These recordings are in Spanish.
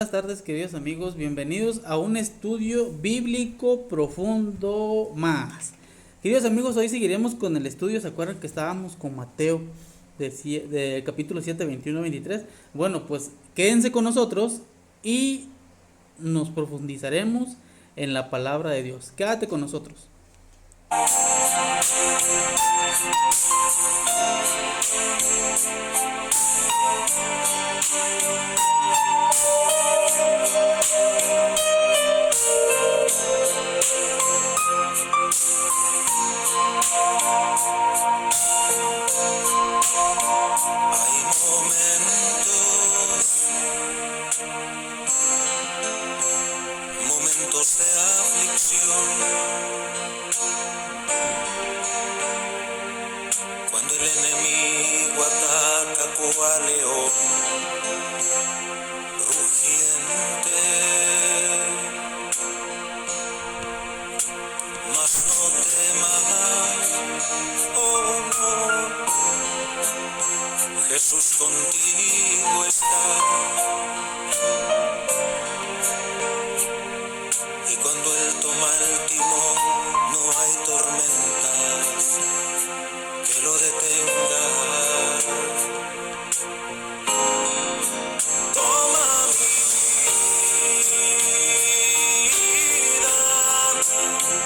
Buenas tardes, queridos amigos, bienvenidos a un estudio bíblico profundo más. Queridos amigos, hoy seguiremos con el estudio. ¿Se acuerdan que estábamos con Mateo de capítulo 7, 21, 23? Bueno, pues quédense con nosotros y nos profundizaremos en la palabra de Dios. Quédate con nosotros. Hay momentos de aflicción, cuando el enemigo ataca cual león rugiente, mas no temas, oh no, Jesús contigo está. Y cuando Él toma el timón, no hay tormentas que lo detengan. Toma mi vida,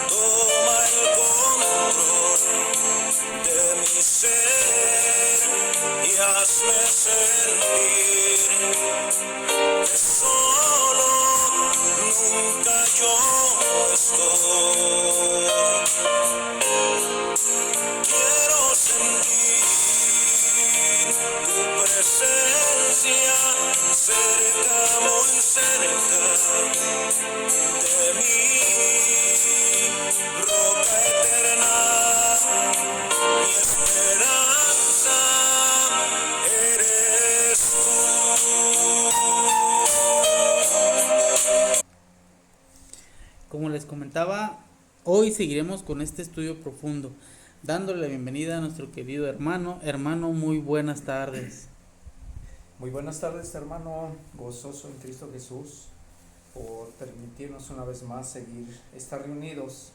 toma el control de mi ser y hazme sentir que solo nunca yo estoy. Quiero sentir tu presencia cerca, muy cerca de mí, roca eterna, mi esperanza eres tú. Como les comentaba, hoy seguiremos con este estudio profundo, dándole la bienvenida a nuestro querido hermano. Hermano, muy buenas tardes. Muy buenas tardes, hermano, gozoso en Cristo Jesús, por permitirnos una vez más estar reunidos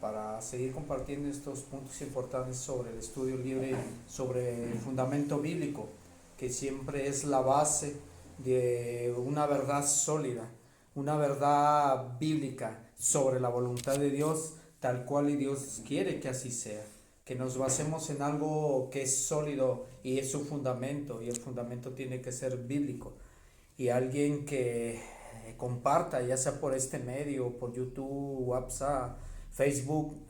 para seguir compartiendo estos puntos importantes sobre el estudio libre, sobre el fundamento bíblico, que siempre es la base de una verdad sólida, una verdad bíblica sobre la voluntad de Dios, tal cual y Dios quiere que así sea. Que nos basemos en algo que es sólido y es su fundamento, y el fundamento tiene que ser bíblico. Y alguien que comparta, ya sea por este medio, por YouTube, WhatsApp, Facebook,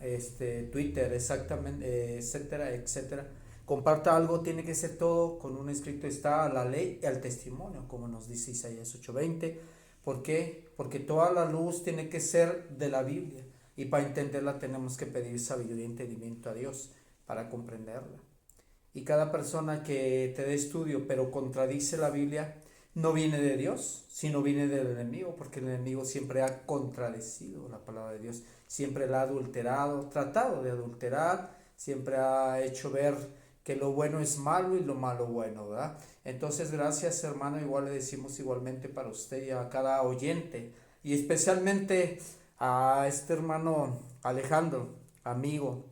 Twitter, exactamente, etcétera, etcétera, comparta algo, tiene que ser todo con un escrito está la ley y al testimonio, como nos dice Isaías 8:20. ¿Por qué? Porque toda la luz tiene que ser de la Biblia. Y para entenderla tenemos que pedir sabiduría y entendimiento a Dios para comprenderla. Y cada persona que te dé estudio pero contradice la Biblia no viene de Dios, sino viene del enemigo, porque el enemigo siempre ha contradecido la palabra de Dios, siempre la ha adulterado, tratado de adulterar, siempre ha hecho ver que lo bueno es malo y lo malo bueno, ¿verdad? Entonces, gracias, hermano, igual le decimos igualmente para usted y a cada oyente, y especialmente a este hermano Alejandro, amigo,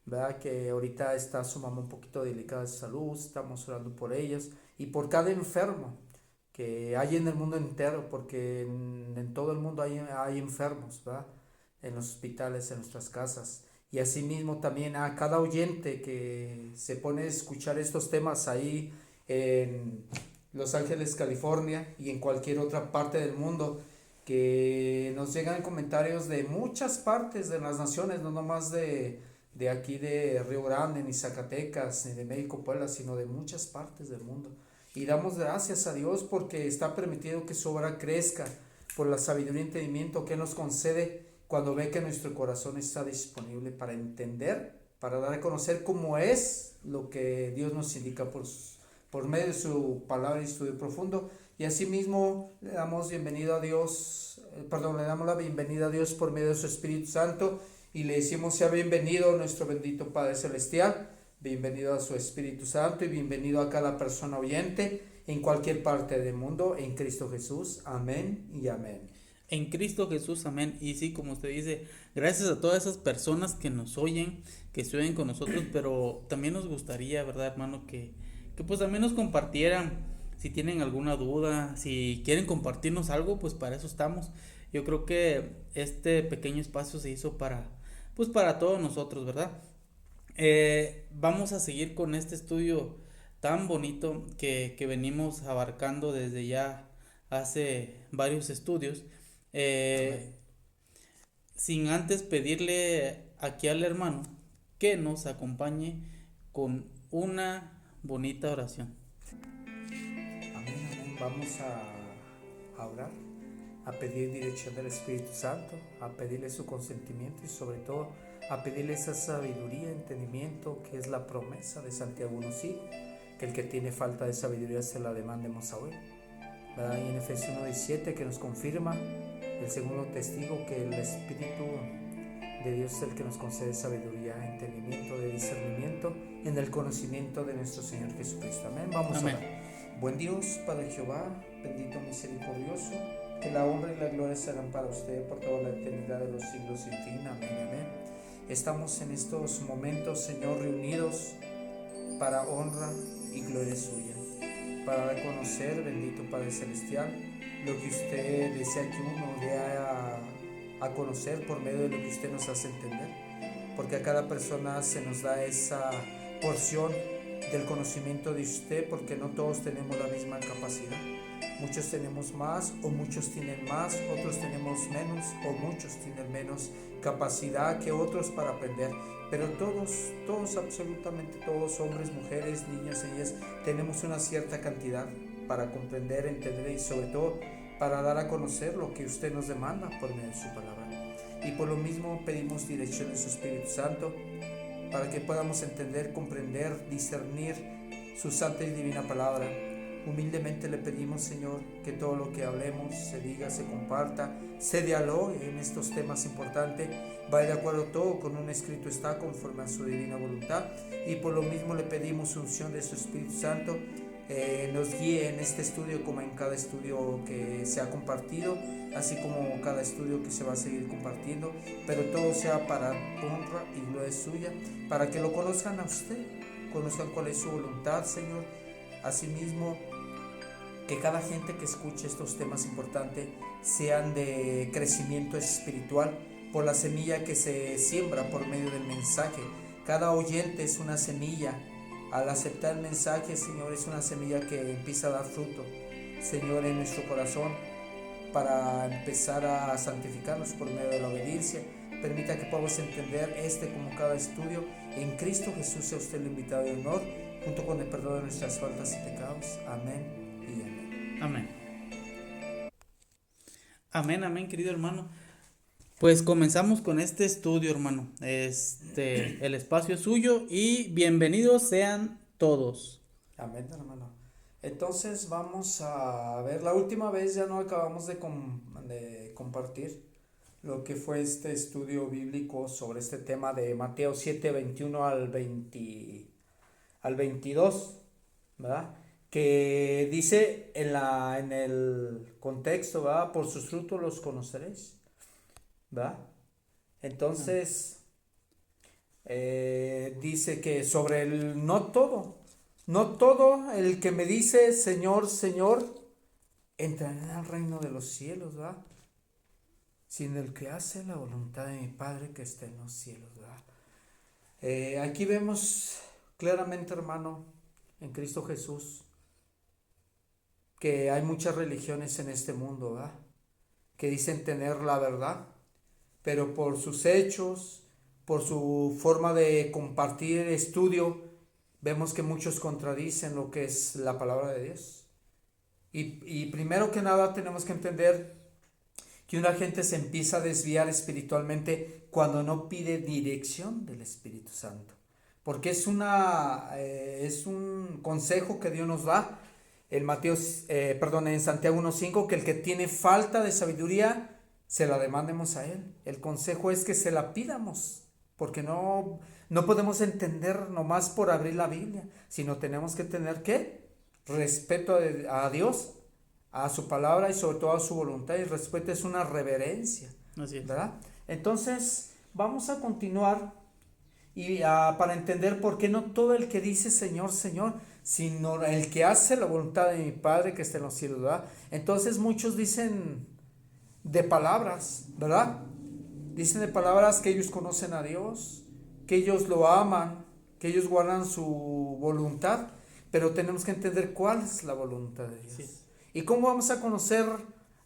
¿verdad? Que ahorita está su mamá un poquito delicada de salud, estamos orando por ellas y por cada enfermo que hay en el mundo entero, porque en todo el mundo hay enfermos, ¿verdad? En los hospitales, en nuestras casas. Y asimismo también a cada oyente que se pone a escuchar estos temas ahí en Los Ángeles, California, y en cualquier otra parte del mundo, que nos llegan comentarios de muchas partes de las naciones, no nomás de aquí de Río Grande, ni Zacatecas, ni de México, Puebla, sino de muchas partes del mundo. Y damos gracias a Dios porque está permitido que su obra crezca por la sabiduría y entendimiento que nos concede cuando ve que nuestro corazón está disponible para entender, para dar a conocer cómo es lo que Dios nos indica por medio de su palabra y estudio profundo. Y asimismo le damos bienvenida a Dios, le damos la bienvenida a Dios por medio de su Espíritu Santo, y le decimos sea bienvenido nuestro bendito Padre Celestial, bienvenido a su Espíritu Santo y bienvenido a cada persona oyente. en cualquier parte del mundo, en Cristo Jesús. Amén y amén. En Cristo Jesús, amén. Y sí, como usted dice, gracias a todas esas personas que nos oyen, que estuvien con nosotros, pero también nos gustaría, ¿verdad, hermano? Que pues también nos compartieran si tienen alguna duda, si quieren compartirnos algo, pues para eso estamos. Yo creo que este pequeño espacio se hizo pues para todos nosotros, ¿verdad? Vamos a seguir con este estudio tan bonito que venimos abarcando desde ya hace varios estudios. Eh, Sin antes pedirle aquí al hermano que nos acompañe con una bonita oración. Amén, amén. Vamos a orar, a pedir dirección del Espíritu Santo, a pedirle su consentimiento y sobre todo a pedirle esa sabiduría, entendimiento que es la promesa de Santiago 1:5, que el que tiene falta de sabiduría se la demandemos a él. ¿Verdad? Y en Efesios 1:17 que nos confirma el segundo testigo que el Espíritu de Dios es el que nos concede sabiduría, entendimiento, de discernimiento en el conocimiento de nuestro Señor Jesucristo. Amén. Vamos Amén. a orar. Buen Dios, Padre Jehová, bendito misericordioso, que la honra y la gloria serán para usted por toda la eternidad de los siglos sin fin. Amén, amén. Estamos en estos momentos, Señor, reunidos para honra y gloria suya, para reconocer, bendito Padre Celestial, lo que usted desea que uno dé a conocer por medio de lo que usted nos hace entender, porque a cada persona se nos da esa porción del conocimiento de usted, porque no todos tenemos la misma capacidad. Muchos tenemos más o muchos tienen más, otros tenemos menos o muchos tienen menos capacidad que otros para aprender, pero todos, absolutamente todos, hombres, mujeres, niños y niñas, tenemos una cierta cantidad para comprender, entender y sobre todo para dar a conocer lo que usted nos demanda por medio de su palabra. Y por lo mismo pedimos dirección de su Espíritu Santo para que podamos entender, comprender, discernir su santa y divina palabra. Humildemente le pedimos, Señor, que todo lo que hablemos, se diga, se comparta, se dialogue en estos temas importantes, vaya de acuerdo todo con un escrito está conforme a su divina voluntad. Y por lo mismo le pedimos unción de su Espíritu Santo, nos guíe en este estudio como en cada estudio que se ha compartido, así como cada estudio que se va a seguir compartiendo, pero todo sea para honra y gloria suya, para que lo conozcan a usted, conozcan cuál es su voluntad, Señor. Asimismo, que cada gente que escuche estos temas importantes sean de crecimiento espiritual por la semilla que se siembra por medio del mensaje. Cada oyente es una semilla. Al aceptar el mensaje, Señor, es una semilla que empieza a dar fruto, Señor, en nuestro corazón, para empezar a santificarnos por medio de la obediencia. Permita que podamos entender como cada estudio. En Cristo Jesús sea usted el invitado de honor, junto con el perdón de nuestras faltas y pecados. Amén y amén. Amén. Amén, amén, querido hermano. Pues comenzamos con este estudio, hermano. El espacio es suyo y bienvenidos sean todos. Amén, hermano. Entonces vamos a ver, la última vez ya no acabamos de compartir lo que fue este estudio bíblico sobre este tema de Mateo 7, 21 al 22, ¿verdad? Que dice en el contexto, ¿verdad? Por sus frutos los conoceréis, ¿verdad? Entonces, dice que sobre no todo el que me dice Señor, Señor, entrará al reino de los cielos, ¿verdad? Sino el que hace la voluntad de mi Padre que está en los cielos, ¿verdad? Aquí vemos claramente, hermano, en Cristo Jesús, que hay muchas religiones en este mundo, ¿verdad? Que dicen tener la verdad, pero por sus hechos, por su forma de compartir estudio, vemos que muchos contradicen lo que es la palabra de Dios. Y primero que nada tenemos que entender que una gente se empieza a desviar espiritualmente cuando no pide dirección del Espíritu Santo. Porque es un consejo que Dios nos da en Santiago 1:5, que el que tiene falta de sabiduría se la demandemos a él. El consejo es que se la pidamos, porque no podemos entender nomás por abrir la Biblia, sino tenemos que tener ¿qué? respeto a Dios, a su palabra y sobre todo a su voluntad. Y respeto es una reverencia, Así es. ¿verdad? Entonces, vamos a continuar y para entender por qué no todo el que dice Señor, Señor, sino el que hace la voluntad de mi Padre que está en los cielos, ¿verdad? Entonces muchos dicen de palabras, ¿verdad? Dicen de palabras que ellos conocen a Dios, que ellos lo aman, que ellos guardan su voluntad, pero tenemos que entender cuál es la voluntad de Dios. Sí. ¿Y cómo vamos a conocer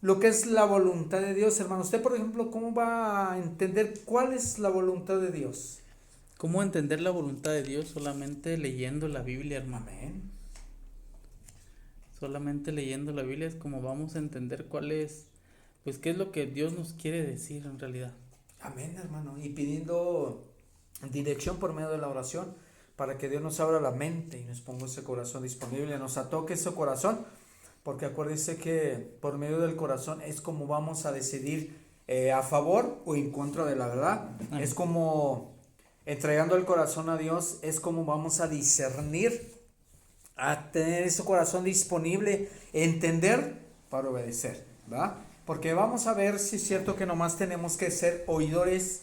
lo que es la voluntad de Dios, hermano? Usted, por ejemplo, ¿cómo va a entender cuál es la voluntad de Dios? ¿Cómo entender la voluntad de Dios? Solamente leyendo la Biblia, hermano. Amén. Solamente leyendo la Biblia es como vamos a entender cuál es, pues qué es lo que Dios nos quiere decir en realidad. Amén, hermano. Y pidiendo dirección por medio de la oración para que Dios nos abra la mente y nos ponga ese corazón disponible, nos atoque ese corazón, porque acuérdense que por medio del corazón es como vamos a decidir a favor o en contra de la verdad. Amén. Es como entregando el corazón a Dios, es como vamos a discernir, a tener ese corazón disponible, entender para obedecer, ¿verdad? Porque vamos a ver si es cierto que nomás tenemos que ser oidores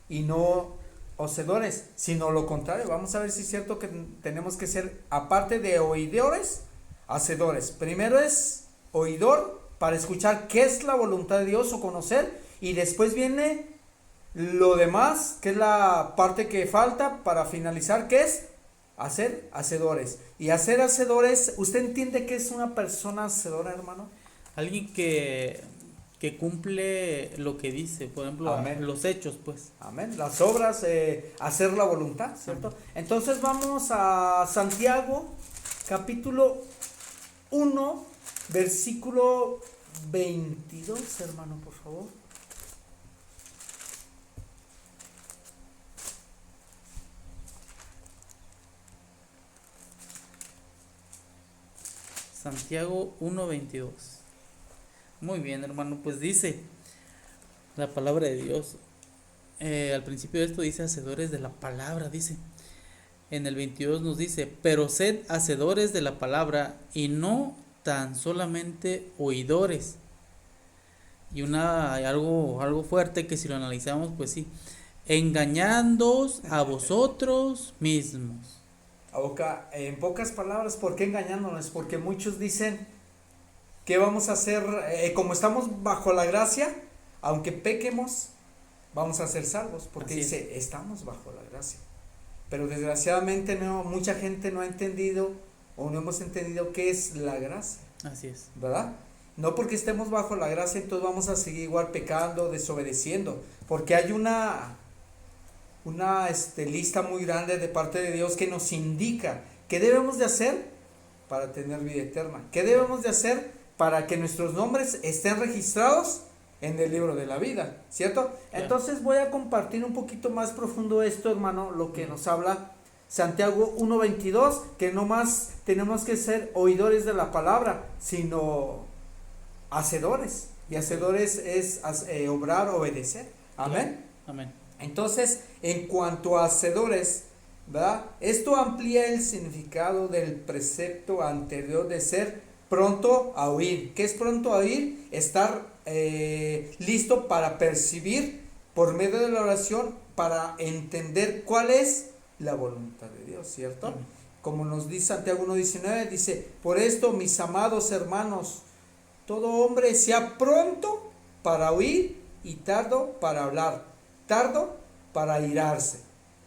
y no hacedores, sino lo contrario. Vamos a ver si es cierto que tenemos que ser, aparte de oidores, hacedores. Primero es oidor para escuchar qué es la voluntad de Dios o conocer, y después viene lo demás, que es la parte que falta para finalizar, que es hacer hacedores. Y hacer hacedores, ¿usted entiende qué es una persona hacedora, hermano? Alguien que cumple lo que dice, por ejemplo, Amén. los hechos, pues. Amén. Las obras, hacer la voluntad, ¿cierto? Entonces vamos a Santiago, capítulo 1, versículo 22, hermano, por favor. Santiago 1:22. Muy bien, hermano, pues dice la palabra de Dios. Al principio de esto dice hacedores de la palabra, dice. En el 22 nos dice, pero sed hacedores de la palabra y no tan solamente oidores. Y algo fuerte que si lo analizamos, pues sí, engañándoos a vosotros mismos. En pocas palabras, ¿por qué engañándonos? Porque muchos dicen que vamos a hacer, como estamos bajo la gracia, aunque pequemos, vamos a ser salvos, porque Así dice, estamos bajo la gracia. Pero desgraciadamente mucha gente no ha entendido o no hemos entendido qué es la gracia, Así es. ¿verdad? No porque estemos bajo la gracia, entonces vamos a seguir igual pecando, desobedeciendo, porque hay una lista muy grande de parte de Dios que nos indica qué debemos de hacer para tener vida eterna, qué debemos de hacer para que nuestros nombres estén registrados en el libro de la vida, ¿cierto? Claro. Entonces voy a compartir un poquito más profundo esto, hermano, lo que nos habla Santiago 1:22, que no más tenemos que ser oidores de la palabra, sino hacedores, y hacedores es obrar, obedecer, amén. Amén. Entonces, en cuanto a hacedores, ¿verdad? Esto amplía el significado del precepto anterior de ser pronto a oír. ¿Qué es pronto a oír? Estar listo para percibir por medio de la oración, para entender cuál es la voluntad de Dios, ¿cierto? Amén. Como nos dice Santiago 1:19, dice, por esto, mis amados hermanos, todo hombre sea pronto para oír y tardo para hablar, tardo para airarse,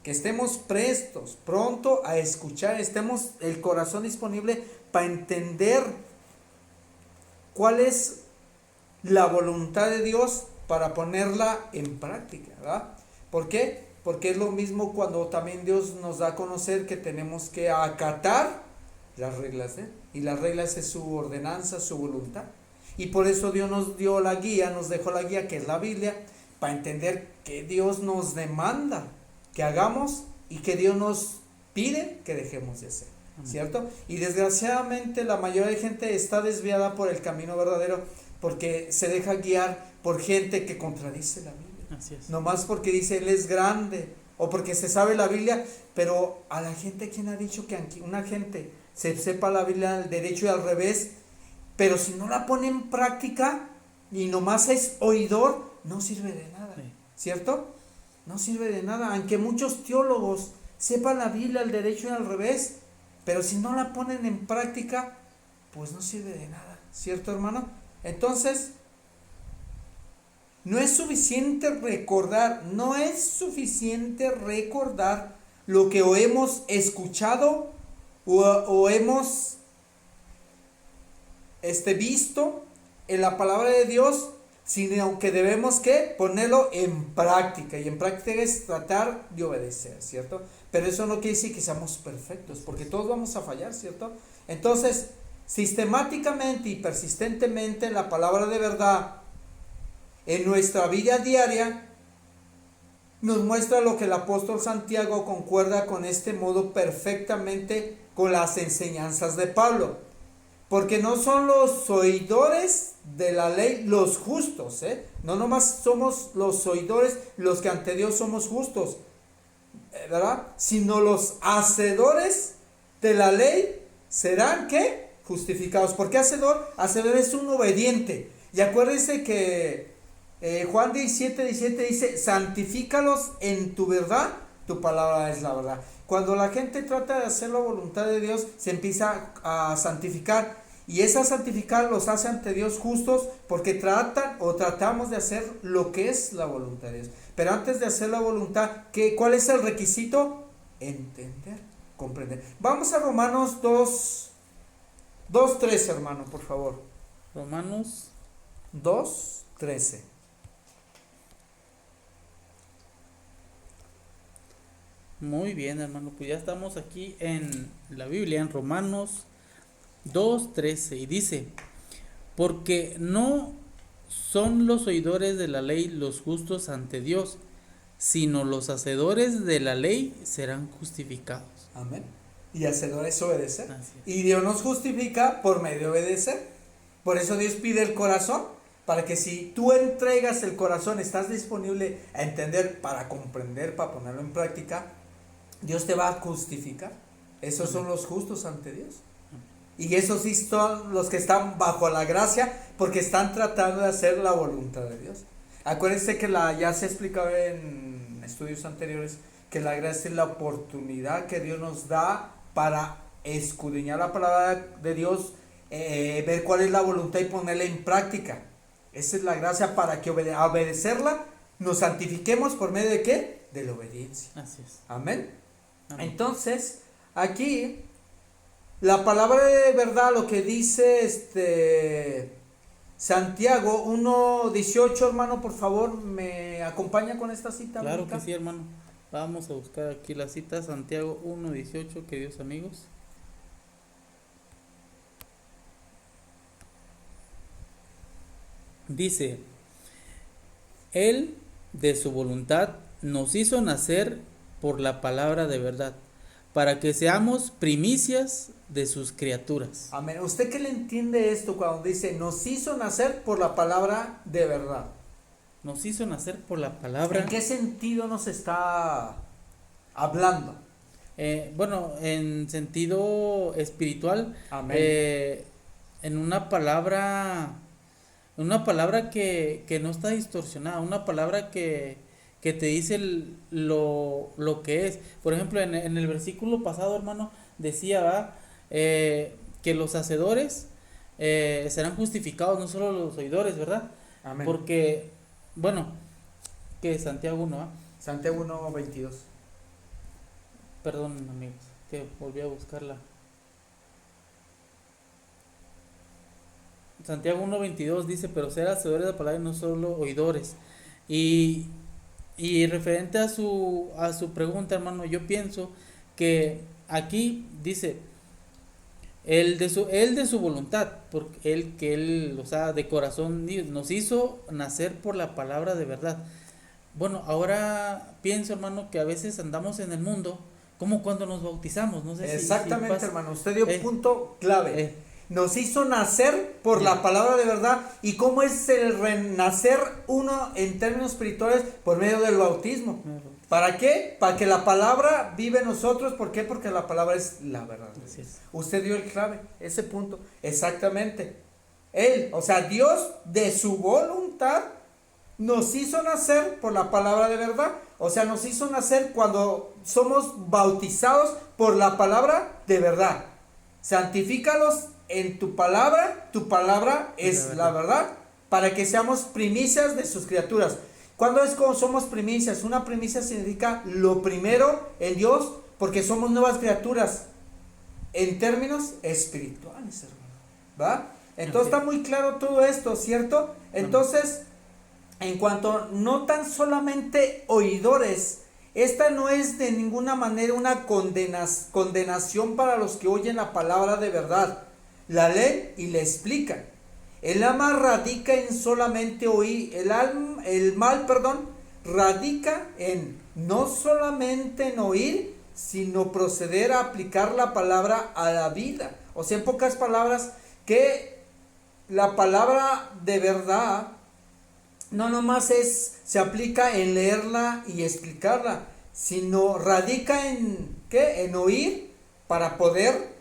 que estemos prestos, pronto a escuchar, estemos el corazón disponible para entender cuál es la voluntad de Dios para ponerla en práctica, ¿verdad? ¿Por qué? Porque es lo mismo cuando también Dios nos da a conocer que tenemos que acatar las reglas de Él, y las reglas es su ordenanza, su voluntad, y por eso Dios nos dio la guía, nos dejó la guía que es la Biblia, para entender que Dios nos demanda que hagamos y que Dios nos pide que dejemos de hacer, ¿cierto? Y desgraciadamente la mayoría de gente está desviada por el camino verdadero, porque se deja guiar por gente que contradice la Biblia. Así es. Nomás porque dice Él es grande, o porque se sabe la Biblia, pero a la gente, ¿quién ha dicho que una gente se sepa la Biblia al derecho y al revés, pero si no la pone en práctica y nomás es oidor, no sirve de nada, Sí. ¿cierto? No sirve de nada, aunque muchos teólogos sepan la Biblia al derecho y al revés, pero si no la ponen en práctica, pues no sirve de nada, ¿cierto, hermano? Entonces, no es suficiente recordar lo que o hemos escuchado o hemos visto en la palabra de Dios, sino que debemos que ponerlo en práctica, y en práctica es tratar de obedecer, ¿cierto? Pero eso no quiere decir que seamos perfectos, porque todos vamos a fallar, ¿cierto? Entonces, sistemáticamente y persistentemente la palabra de verdad en nuestra vida diaria nos muestra lo que el apóstol Santiago concuerda con este modo perfectamente con las enseñanzas de Pablo. Porque no son los oidores de la ley los justos, no nomás somos los oidores los que ante Dios somos justos, ¿verdad? Sino los hacedores de la ley serán, ¿qué? Justificados. ¿Por qué hacedor? Hacedor es un obediente. Y acuérdense que Juan 17 dice, santifícalos en tu verdad, tu palabra es la verdad. Cuando la gente trata de hacer la voluntad de Dios, se empieza a santificar, y esa santificar los hace ante Dios justos, porque tratamos de hacer lo que es la voluntad de Dios. Pero antes de hacer la voluntad, ¿cuál es el requisito? Entender, comprender. Vamos a Romanos 2:13, hermano, por favor. Romanos 2:13. Muy bien, hermano, pues ya estamos aquí en la Biblia, en Romanos 2:13, y dice, porque no son los oidores de la ley los justos ante Dios, sino los hacedores de la ley serán justificados. Amén. Y hacedor es obedecer. Así es. Y Dios nos justifica por medio de obedecer. Por eso Dios pide el corazón, para que si tú entregas el corazón, estás disponible a entender, para comprender, para ponerlo en práctica, Dios te va a justificar. Esos son los justos ante Dios. Y esos sí son los que están bajo la gracia, porque están tratando de hacer la voluntad de Dios. Acuérdense que ya se explicaba en estudios anteriores, que la gracia es la oportunidad que Dios nos da para escudriñar la palabra de Dios, ver cuál es la voluntad y ponerla en práctica. Esa es la gracia, para que a obedecerla nos santifiquemos por medio de ¿qué? De la obediencia. Así es. Amén. Amén. Entonces, aquí la palabra de verdad, lo que dice Santiago 1:18, hermano, por favor, ¿me acompaña con esta cita? Claro bíblica? que sí, hermano. Vamos a buscar aquí la cita, Santiago 1:18, queridos amigos. Dice, Él de su voluntad nos hizo nacer por la palabra de verdad, para que seamos primicias de sus criaturas. Amén. ¿Usted qué le entiende esto cuando dice nos hizo nacer por la palabra de verdad? Nos hizo nacer por la palabra. ¿En qué sentido nos está hablando? Bueno, en sentido espiritual, Amén. en una palabra que no está distorsionada, una palabra que te dice lo que es. Por ejemplo, en el versículo pasado, hermano, decía, ¿va? Que los hacedores serán justificados, no solo los oidores, ¿verdad? Amén. Porque, bueno, que Santiago 1, ¿va? Santiago 1:22. Perdón, amigos, que volví a buscarla. Santiago 1:22 dice, pero ser hacedores de la palabra y no solo oidores. Y referente a su pregunta, hermano, yo pienso que aquí dice, él de su voluntad, porque él, o sea, de corazón nos hizo nacer por la palabra de verdad. Bueno, ahora pienso, hermano, que a veces andamos en el mundo como cuando nos bautizamos, no sé si Exactamente, pasa. hermano, usted dio punto clave. Eh, Nos hizo nacer por la palabra de verdad. ¿Y cómo es el renacer uno en términos espirituales? Por medio del bautismo. ¿Para qué? Para que la palabra vive en nosotros. ¿Por qué? Porque la palabra es la verdad. Así es. Usted dio el clave, ese punto. Exactamente. Él, o sea, Dios de su voluntad nos hizo nacer por la palabra de verdad. O sea, nos hizo nacer cuando somos bautizados por la palabra de verdad. Santifícalos en tu palabra es la verdad, para que seamos primicias de sus criaturas. ¿Cuándo es cuando somos primicias? Una primicia significa lo primero en Dios, porque somos nuevas criaturas en términos espirituales, hermano. ¿Va? Entonces está muy claro todo esto, ¿cierto? Entonces, en cuanto no tan solamente oidores, esta no es de ninguna manera una condenación para los que oyen la palabra de verdad, la leen y la explican. El alma radica en solamente oír, el mal, radica en no solamente en oír, sino proceder a aplicar la palabra a la vida. O sea, en pocas palabras, que la palabra de verdad no nomás se aplica en leerla y explicarla, sino radica en ¿qué? En oír para poder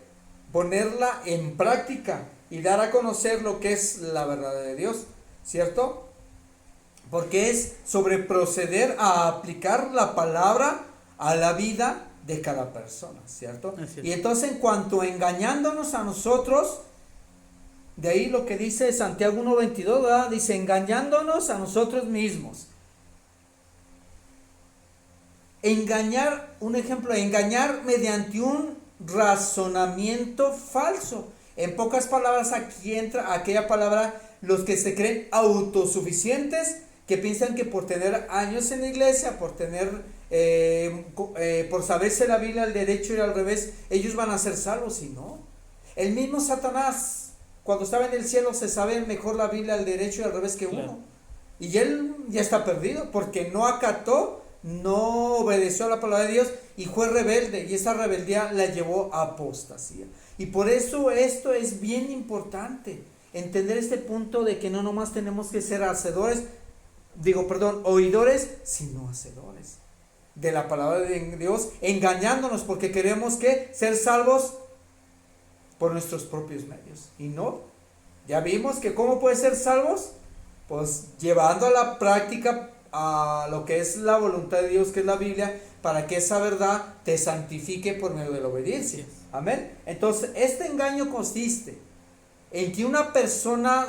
ponerla en práctica y dar a conocer lo que es la verdad de Dios, ¿cierto? Porque es sobre proceder a aplicar la palabra a la vida de cada persona, ¿cierto? Y entonces, en cuanto engañándonos a nosotros, de ahí lo que dice Santiago 1:22, ¿verdad? Dice, engañándonos a nosotros mismos. Engañar, un ejemplo, engañar mediante un razonamiento falso. En pocas palabras, aquí entra aquella palabra, los que se creen autosuficientes, que piensan que por tener años en la iglesia, por tener, por saberse la Biblia al derecho y al revés, ellos van a ser salvos, y no. El mismo Satanás, cuando estaba en el cielo, se sabe mejor la Biblia al derecho y al revés que uno. Y él ya está perdido, porque no acató, no obedeció a la palabra de Dios y fue rebelde, y esa rebeldía la llevó a apostasía. Y por eso esto es bien importante, entender este punto de que no nomás tenemos que ser oidores, sino hacedores de la palabra de Dios, engañándonos porque queremos que ser salvos por nuestros propios medios. Y no, ya vimos que cómo puede ser salvos, pues llevando a la práctica a lo que es la voluntad de Dios, que es la Biblia, para que esa verdad te santifique por medio de la obediencia. Amén. Entonces, este engaño consiste en que una persona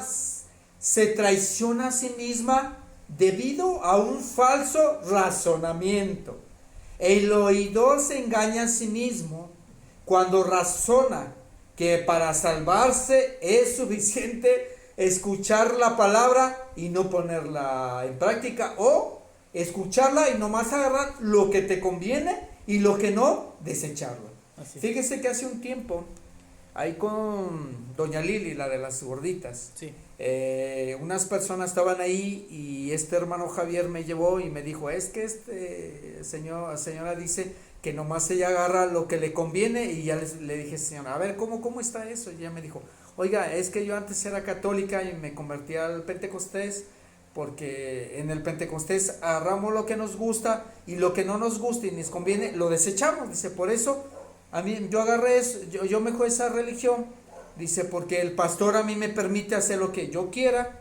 se traiciona a sí misma debido a un falso razonamiento. El oidor se engaña a sí mismo cuando razona que para salvarse es suficiente escuchar la palabra y no ponerla en práctica, o escucharla y nomás agarrar lo que te conviene y lo que no, desecharlo. Fíjese que hace un tiempo, ahí con doña Lili, la de las gorditas, sí. Unas personas estaban ahí y este hermano Javier me llevó y me dijo, es que señora dice que nomás ella agarra lo que le conviene, y ya le dije, señora, a ver, ¿cómo está eso? Y ella me dijo, oiga, es que yo antes era católica y me convertí al Pentecostés, porque en el Pentecostés agarramos lo que nos gusta y lo que no nos gusta y nos conviene, lo desechamos. Dice, por eso a mí yo agarré eso, yo me fui a esa religión, dice, porque el pastor a mí me permite hacer lo que yo quiera,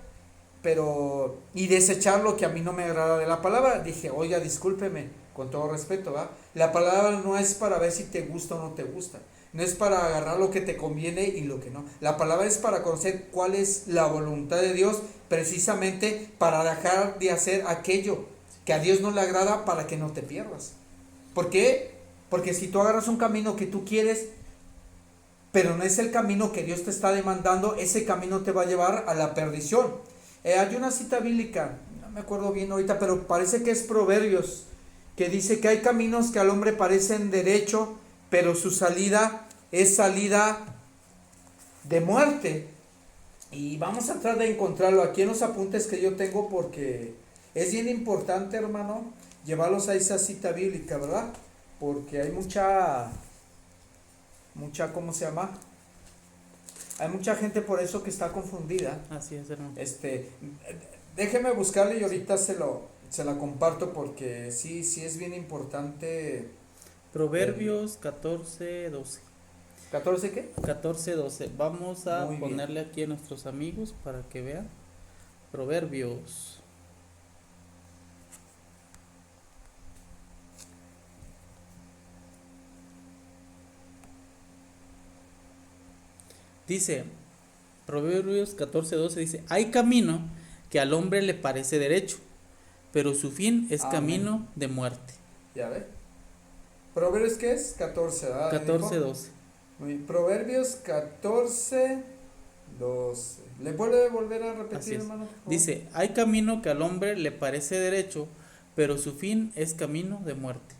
y desechar lo que a mí no me agrada de la palabra. Dije, oiga, discúlpeme, con todo respeto, ¿va? La palabra no es para ver si te gusta o no te gusta, no es para agarrar lo que te conviene y lo que no. La palabra es para conocer cuál es la voluntad de Dios, precisamente para dejar de hacer aquello que a Dios no le agrada, para que no te pierdas. ¿Por qué? Porque si tú agarras un camino que tú quieres, pero no es el camino que Dios te está demandando, ese camino te va a llevar a la perdición. Hay una cita bíblica, no me acuerdo bien ahorita, pero parece que es Proverbios, que dice que hay caminos que al hombre parecen derecho, pero su salida es salida de muerte. Y vamos a tratar de encontrarlo aquí en los apuntes que yo tengo, porque es bien importante, hermano, llevarlos a esa cita bíblica, ¿verdad? Porque hay mucha, ¿cómo se llama? Hay mucha gente por eso que está confundida. Así es, hermano. Déjeme buscarle y ahorita se se la comparto porque sí es bien importante. Proverbios 14:12. ¿14 qué? 14:12. Vamos a Muy bien. ponerle aquí a nuestros amigos para que vean. Proverbios. Dice, Proverbios 14:12 dice, hay camino que al hombre le parece derecho, pero su fin es Amén. camino de muerte. Ya ve. Proverbios, ¿qué es? 14, ¿verdad? 14:12. Proverbios 14, 12. ¿Le puede volver a Así repetir, es. hermano? por favor? Dice, hay camino que al hombre le parece derecho, pero su fin es camino de muerte.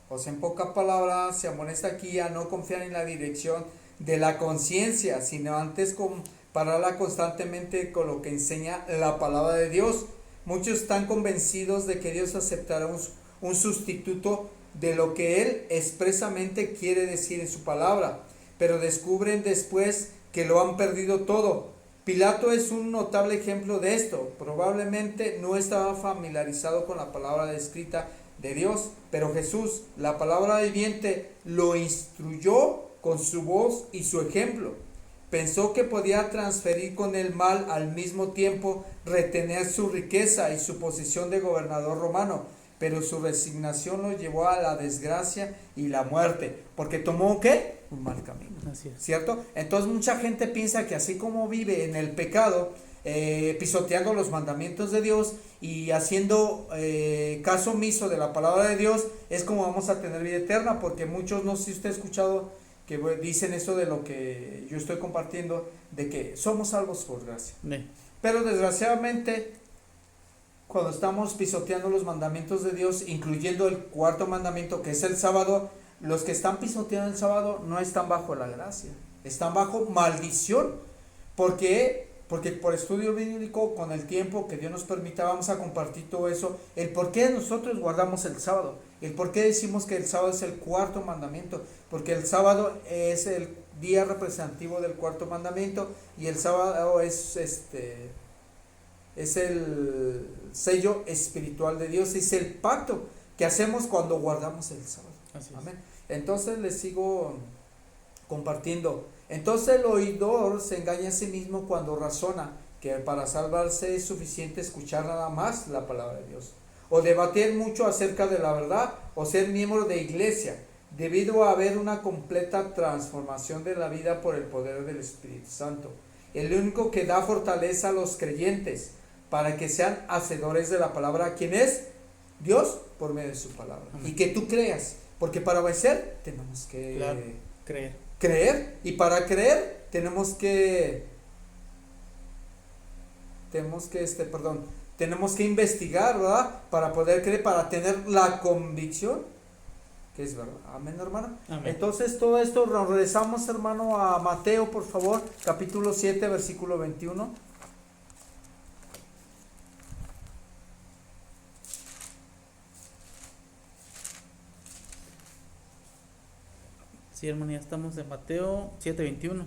O sea, en pocas palabras, se amonesta aquí a no confiar en la dirección de la conciencia, sino antes compararla constantemente con lo que enseña la palabra de Dios. Muchos están convencidos de que Dios aceptará un sustituto de lo que Él expresamente quiere decir en su palabra, pero descubren después que lo han perdido todo. Pilato es un notable ejemplo de esto. Probablemente no estaba familiarizado con la palabra escrita de Dios, pero Jesús, la palabra viviente, lo instruyó con su voz y su ejemplo. Pensó que podía transferir con el mal al mismo tiempo retener su riqueza y su posición de gobernador romano, pero su resignación lo llevó a la desgracia y la muerte, porque tomó ¿qué? Un mal camino. Así es. ¿Cierto? Entonces mucha gente piensa que así como vive en el pecado, pisoteando los mandamientos de Dios y haciendo caso omiso de la palabra de Dios, es como vamos a tener vida eterna, porque muchos, no sé si usted ha escuchado que dicen eso de lo que yo estoy compartiendo, de que somos salvos por gracia. Pero desgraciadamente, cuando estamos pisoteando los mandamientos de Dios, incluyendo el cuarto mandamiento que es el sábado, los que están pisoteando el sábado no están bajo la gracia, están bajo maldición. ¿Por qué? Porque por estudio bíblico, con el tiempo que Dios nos permita, vamos a compartir todo eso, el por qué nosotros guardamos el sábado, el por qué decimos que el sábado es el cuarto mandamiento, porque el sábado es el día representativo del cuarto mandamiento, y el sábado es el sello espiritual de Dios, es el pacto que hacemos cuando guardamos el sábado. Así es. Amén. Entonces les sigo compartiendo. Entonces el oidor se engaña a sí mismo cuando razona que para salvarse es suficiente escuchar nada más la palabra de Dios, o debatir mucho acerca de la verdad, o ser miembro de iglesia, debido a haber una completa transformación de la vida por el poder del Espíritu Santo, el único que da fortaleza a los creyentes para que sean hacedores de la palabra. ¿Quién es? Dios, por medio de su palabra. Amén. Y que tú creas, porque para obedecer tenemos que creer, y para creer tenemos que investigar, ¿verdad? Para poder creer, para tener la convicción que es verdad. Amén, hermano. Amén. Entonces todo esto nos regresamos, hermano, a Mateo, por favor, capítulo 7, versículo 21. Sí, hermano, ya estamos en Mateo 7:21,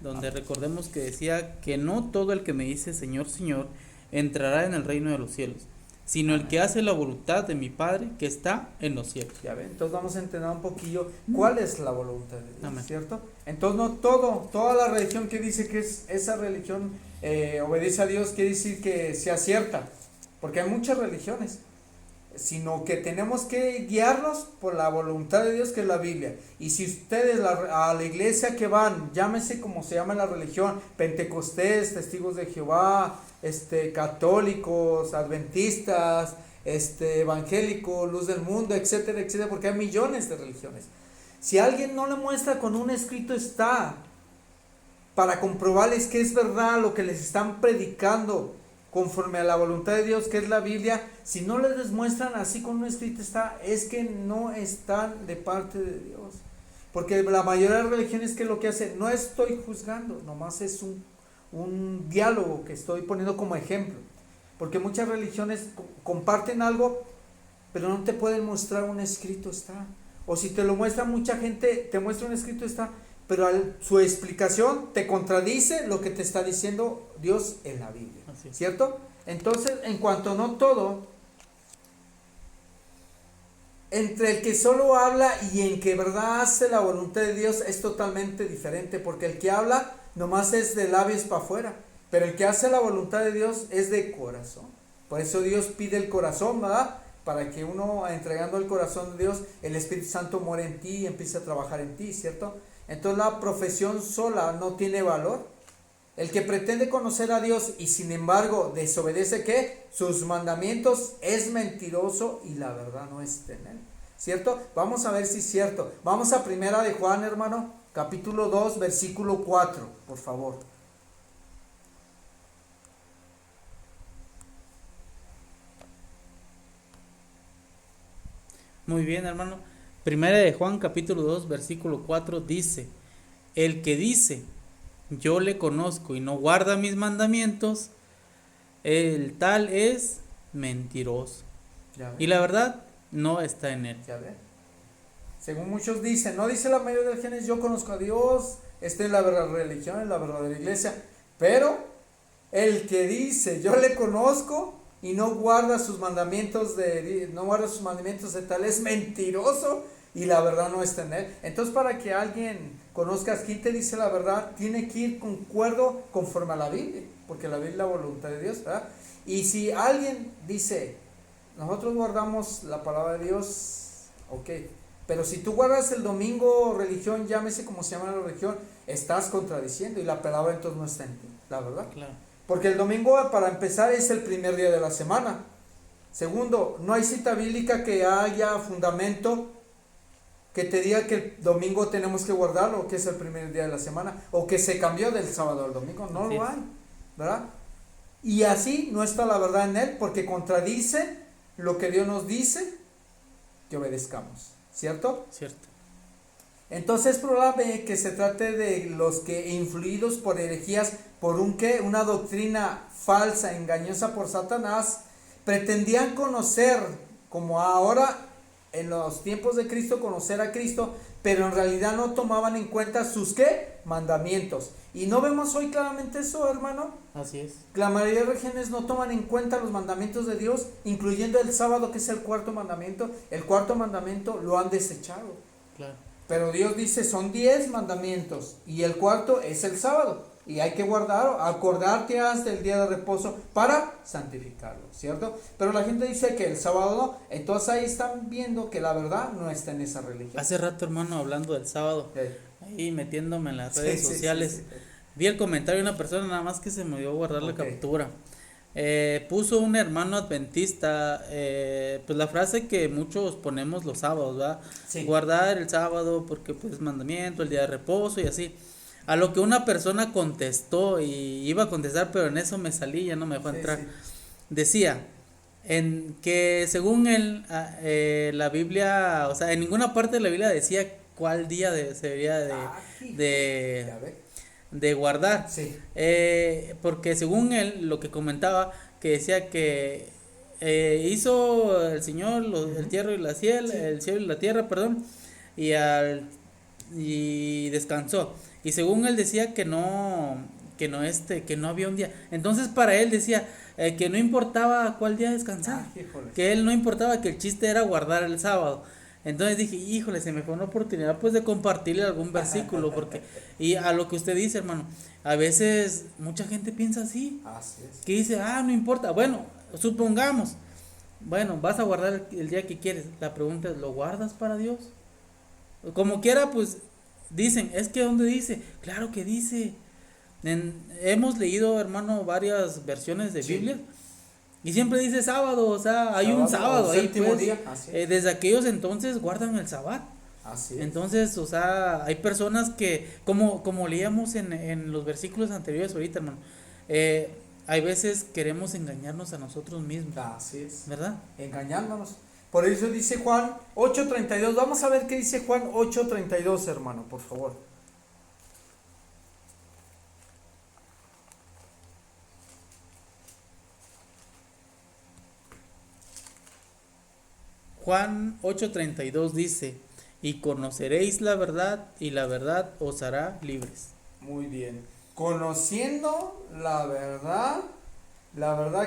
donde recordemos que decía que no todo el que me dice Señor, Señor, entrará en el reino de los cielos, sino el que hace la voluntad de mi Padre que está en los cielos. Ya ven, entonces vamos a entender un poquillo cuál es la voluntad de Dios, Amén. ¿cierto? Entonces no toda la religión que dice que es esa religión obedece a Dios quiere decir que sea cierta, porque hay muchas religiones, sino que tenemos que guiarnos por la voluntad de Dios, que es la Biblia. Y si ustedes a la iglesia que van, llámese como se llama la religión, Pentecostés, Testigos de Jehová, católicos, adventistas, evangélicos, Luz del Mundo, etcétera, etcétera, porque hay millones de religiones. Si alguien no le muestra con un escrito está, para comprobarles que es verdad lo que les están predicando, conforme a la voluntad de Dios, que es la Biblia, si no les demuestran así con un escrito está, es que no están de parte de Dios. Porque la mayoría de las religiones, que lo que hace, no estoy juzgando, nomás es un diálogo que estoy poniendo como ejemplo. Porque muchas religiones comparten algo, pero no te pueden mostrar un escrito está. O si te lo muestra mucha gente, te muestra un escrito está, pero su explicación te contradice lo que te está diciendo Dios en la Biblia, Así es. ¿cierto? Entonces, en cuanto no todo, entre el que solo habla y en que verdad hace la voluntad de Dios es totalmente diferente, porque el que habla nomás es de labios para afuera, pero el que hace la voluntad de Dios es de corazón. Por eso Dios pide el corazón, ¿verdad? Para que uno, entregando el corazón de Dios, el Espíritu Santo muere en ti y empiece a trabajar en ti, ¿cierto? Entonces la profesión sola no tiene valor. El que pretende conocer a Dios y sin embargo desobedece ¿qué? Sus mandamientos es mentiroso y la verdad no está en él, ¿cierto? Vamos a ver si es cierto. Vamos a primera de Juan, hermano, capítulo 2, versículo 4, por favor. Muy bien, hermano. Primera de Juan, capítulo 2, versículo 4 dice: el que dice, yo le conozco y no guarda mis mandamientos, el tal es mentiroso. Ya Y ve, la verdad no está en él. ya ve. Según muchos dicen, no dice la mayoría de los genes, yo conozco a Dios, esta es la verdadera religión, es la verdadera iglesia, pero el que dice, yo le conozco y no guarda sus mandamientos de tal es mentiroso y la verdad no está en él. Entonces, para que alguien conozca quién te dice la verdad, tiene que ir concuerdo conforme a la Biblia, porque la Biblia es la voluntad de Dios, ¿verdad? Y si alguien dice, nosotros guardamos la palabra de Dios, ok, pero si tú guardas el domingo religión, llámese como se llama la religión, estás contradiciendo y la palabra entonces no está en ti, la verdad. Claro. Porque el domingo, para empezar, es el primer día de la semana. Segundo, no hay cita bíblica que haya fundamento que te diga que el domingo tenemos que guardarlo, que es el primer día de la semana, o que se cambió del sábado al domingo, no Así lo es. hay, ¿verdad? Y así no está la verdad en él, porque contradice lo que Dios nos dice que obedezcamos, ¿cierto? Cierto. Entonces es probable que se trate de los que influidos por herejías, por una doctrina falsa, engañosa por Satanás, pretendían conocer, como ahora en los tiempos de Cristo, conocer a Cristo, pero en realidad no tomaban en cuenta sus ¿qué? Mandamientos. Y no vemos hoy claramente eso, hermano. Así es. La mayoría de religiones no toman en cuenta los mandamientos de Dios, incluyendo el sábado, que es el cuarto mandamiento. El cuarto mandamiento lo han desechado. Claro. Pero Dios dice, son 10 mandamientos y el cuarto es el sábado. Y hay que guardar, acordarte hasta el día de reposo para santificarlo, ¿cierto? Pero la gente dice que el sábado no. Entonces ahí están viendo que la verdad no está en esa religión. Hace rato, hermano, hablando del sábado, ahí metiéndome en las redes sociales, vi el comentario de una persona, nada más que se me dio guardar la captura. Puso un hermano adventista, pues la frase que muchos ponemos los sábados, ¿verdad? Sí. Guardar el sábado porque pues es mandamiento, el día de reposo y así. A lo que una persona contestó, y iba a contestar, pero en eso me salí, ya no me dejó entrar. Decía, en que según él, la Biblia, o sea, en ninguna parte de la Biblia decía cuál día se debería de guardar. Sí. Porque según él, lo que comentaba, que decía que hizo el Señor el cielo y la cielo, el cielo y la tierra, perdón, y descansó. Y según él decía que no había un día. Entonces para él decía que no importaba cuál día descansar, que él no importaba, que el chiste era guardar el sábado. Entonces dije, híjole, se me fue una oportunidad pues de compartirle algún versículo, porque, y a lo que usted dice, hermano, a veces mucha gente piensa así, que dice, no importa, bueno, supongamos, bueno, vas a guardar el día que quieres, la pregunta es, ¿lo guardas para Dios? Como quiera, pues, dicen, es que ¿dónde dice? Claro que dice, hemos leído, hermano, varias versiones de Biblia, y siempre dice sábado, o sea, hay un sábado ahí, pues, desde aquellos entonces guardan el sábado. Entonces, o sea, hay personas que, como leíamos en los versículos anteriores ahorita, hermano, hay veces queremos engañarnos a nosotros mismos. Así es. ¿Verdad? Engañándonos. Por eso dice Juan 8:32. Vamos a ver qué dice Juan 8:32, hermano, por favor. Juan 8:32 dice, y conoceréis la verdad y la verdad os hará libres. Muy bien. Conociendo la verdad,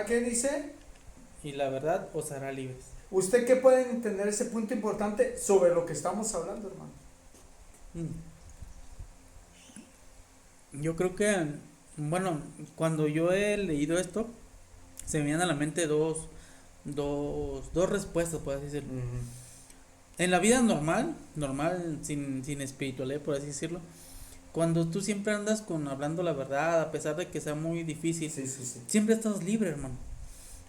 ¿qué dice? Y la verdad os hará libres. ¿Usted qué puede entender ese punto importante sobre lo que estamos hablando, hermano? Yo creo que, bueno, cuando yo he leído esto, se me vienen a la mente dos respuestas, por así decirlo. En la vida normal, sin espiritualidad, por así decirlo, cuando tú siempre andas hablando la verdad, a pesar de que sea muy difícil, Sí. siempre estás libre, hermano.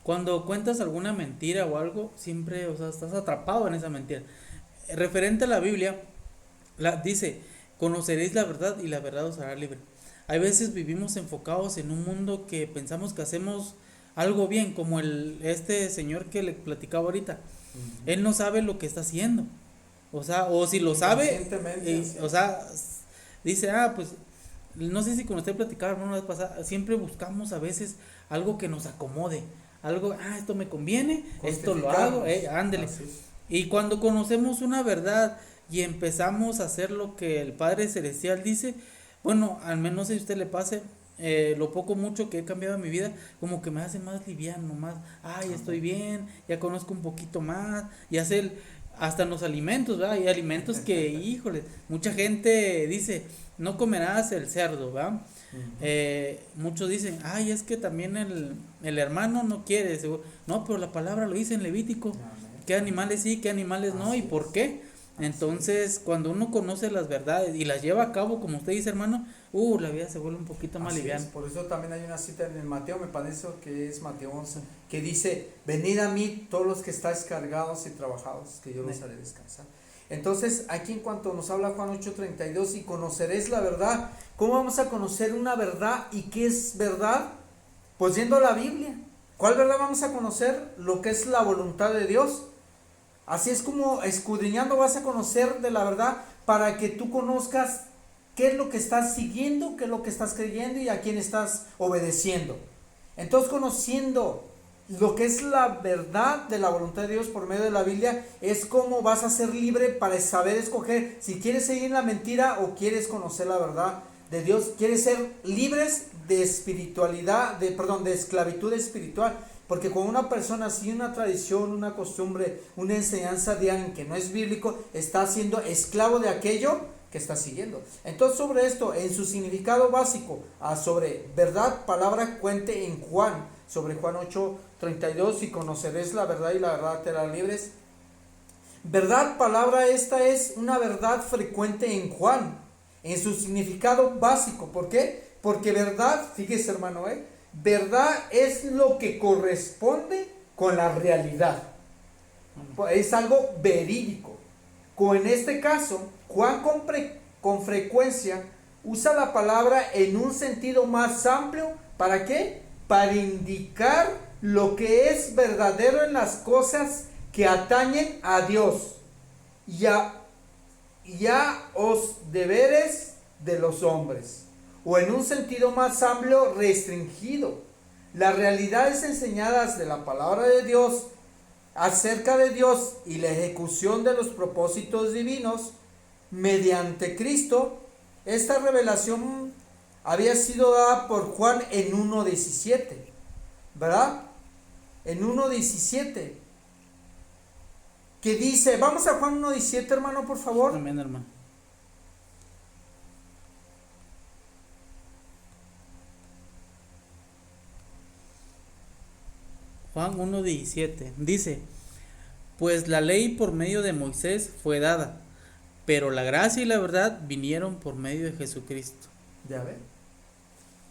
Cuando cuentas alguna mentira o algo, siempre, o sea, estás atrapado en esa mentira. Referente a la Biblia, dice, conoceréis la verdad y la verdad os hará libre. Hay veces vivimos enfocados en un mundo que pensamos que hacemos algo bien, como este señor que le platicaba ahorita. Él no sabe lo que está haciendo. O sea, o si lo sabe, Sí. o sea, dice, pues, no sé si con usted platicaba una vez pasada, siempre buscamos a veces algo que nos acomode, algo, esto me conviene, esto lo hago, ándele. Y cuando conocemos una verdad y empezamos a hacer lo que el Padre Celestial dice, bueno, al menos si a usted le pase, lo poco mucho que he cambiado en mi vida, como que me hace más liviano, más, estoy bien, ya conozco un poquito más, y hasta en los alimentos, ¿verdad? Hay alimentos que, híjole, mucha gente dice, no comerás el cerdo, ¿verdad? Muchos dicen, es que también el hermano no quiere, no, pero la palabra lo dice en Levítico, qué animales sí, qué animales no, y por qué. Entonces, cuando uno conoce las verdades y las lleva a cabo, como usted dice, hermano, la vida se vuelve un poquito más liviana. Por eso también hay una cita en el Mateo, me parece que es Mateo 11, que dice, venid a mí todos los que estáis cargados y trabajados, que yo los haré descansar. Entonces, aquí en cuanto nos habla Juan 8:32, y conoceréis la verdad, ¿cómo vamos a conocer una verdad y qué es verdad? Pues yendo a la Biblia. ¿Cuál verdad vamos a conocer? Lo que es la voluntad de Dios. Así es como escudriñando vas a conocer de la verdad para que tú conozcas qué es lo que estás siguiendo, qué es lo que estás creyendo y a quién estás obedeciendo. Entonces, conociendo lo que es la verdad de la voluntad de Dios por medio de la Biblia, es como vas a ser libre para saber escoger si quieres seguir la mentira o quieres conocer la verdad de Dios. Quieres ser libres de espiritualidad, de esclavitud espiritual. Porque cuando una persona sigue una tradición, una costumbre, una enseñanza de alguien que no es bíblico, está siendo esclavo de aquello que está siguiendo. Entonces, sobre esto, en su significado básico, sobre verdad, palabra cuente en Juan, sobre Juan 8:32, y conoceréis la verdad y la verdad te hará libres. Verdad, palabra, esta es una verdad frecuente en Juan, en su significado básico. ¿Por qué? Porque verdad, fíjese, hermano, verdad es lo que corresponde con la realidad. Es algo verídico. En este caso, Juan con frecuencia usa la palabra en un sentido más amplio. ¿Para qué? Para indicar lo que es verdadero en las cosas que atañen a Dios y a los deberes de los hombres. O en un sentido más amplio, restringido. Las realidades enseñadas de la palabra de Dios acerca de Dios y la ejecución de los propósitos divinos mediante Cristo. Esta revelación había sido dada por Juan en 1:17, ¿verdad? En 1:17, que dice, vamos a Juan 1:17, hermano, por favor. Amén, hermano. Juan 1:17 dice, pues la ley por medio de Moisés fue dada, pero la gracia y la verdad vinieron por medio de Jesucristo. Ya ven.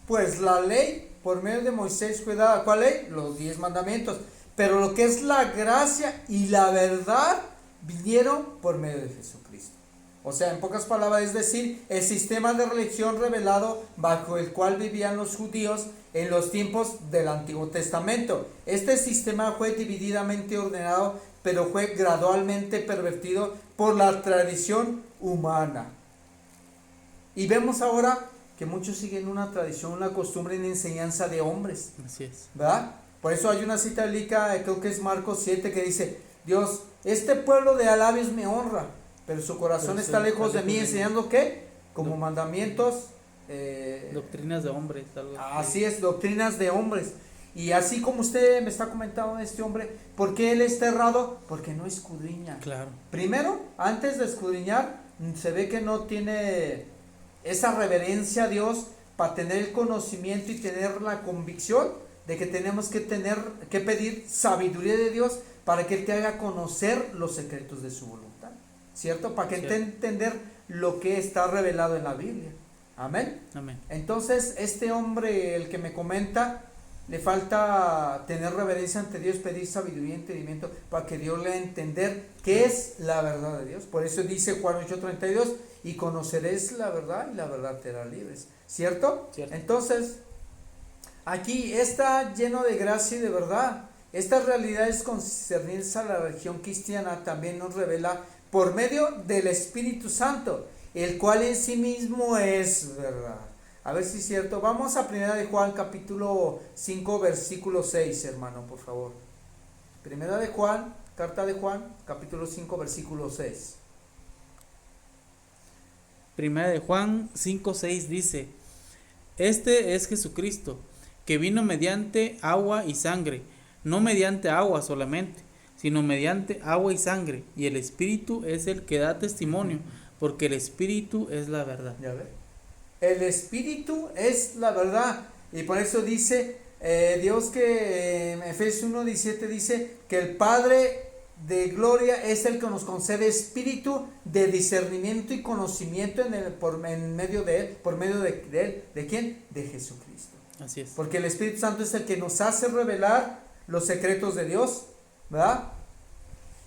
Pues la ley por medio de Moisés fue dada. ¿Cuál ley? Los 10 mandamientos. Pero lo que es la gracia y la verdad vinieron por medio de Jesucristo. O sea, en pocas palabras, es decir, el sistema de religión revelado bajo el cual vivían los judíos en los tiempos del Antiguo Testamento. Este sistema fue divididamente ordenado, pero fue gradualmente pervertido por la tradición humana. Y vemos ahora que muchos siguen una tradición, una costumbre, una enseñanza de hombres. Así es. ¿Verdad? Por eso hay una cita bíblica, creo que es Marcos 7, que dice, Dios, este pueblo de labios me honra, pero su corazón Pero está lejos de mí, mí. enseñando ¿qué? Como Doc- mandamientos. Doctrinas de hombres, algo Así es, doctrinas de hombres. Y así como usted me está comentando de este hombre, ¿por qué él está errado? Porque no escudriña. Claro. Primero, antes de escudriñar, se ve que no tiene esa reverencia a Dios para tener el conocimiento y tener la convicción de que tenemos que pedir sabiduría de Dios para que Él te haga conocer los secretos de su voluntad, ¿cierto? Para que entender lo que está revelado en la Biblia. Amén. Amén. Entonces, este hombre, el que me comenta, le falta tener reverencia ante Dios, pedir sabiduría y entendimiento para que Dios le dé a entender qué es la verdad de Dios. Por eso dice Juan 8:32, y conoceréis la verdad y la verdad te hará libres. ¿Cierto? Cierto. Entonces, aquí está lleno de gracia y de verdad. Estas realidades concernientes a la religión cristiana también nos revela por medio del Espíritu Santo, el cual en sí mismo es verdad. A ver si es cierto. Vamos a 1 de Juan capítulo 5 versículo 6, hermano, por favor. 1 de Juan, carta de Juan, capítulo 5 versículo 6. Primera de Juan 5:6 dice: Este es Jesucristo, que vino mediante agua y sangre, no mediante agua solamente, sino mediante agua y sangre, y el Espíritu es el que da testimonio, porque el Espíritu es la verdad. Ya ve. El Espíritu es la verdad, y por eso dice Dios que en Efesios 1:17 dice que el Padre de gloria es el que nos concede espíritu de discernimiento y conocimiento por medio de él. ¿De quién? De Jesucristo. Así es. Porque el Espíritu Santo es el que nos hace revelar los secretos de Dios, ¿verdad?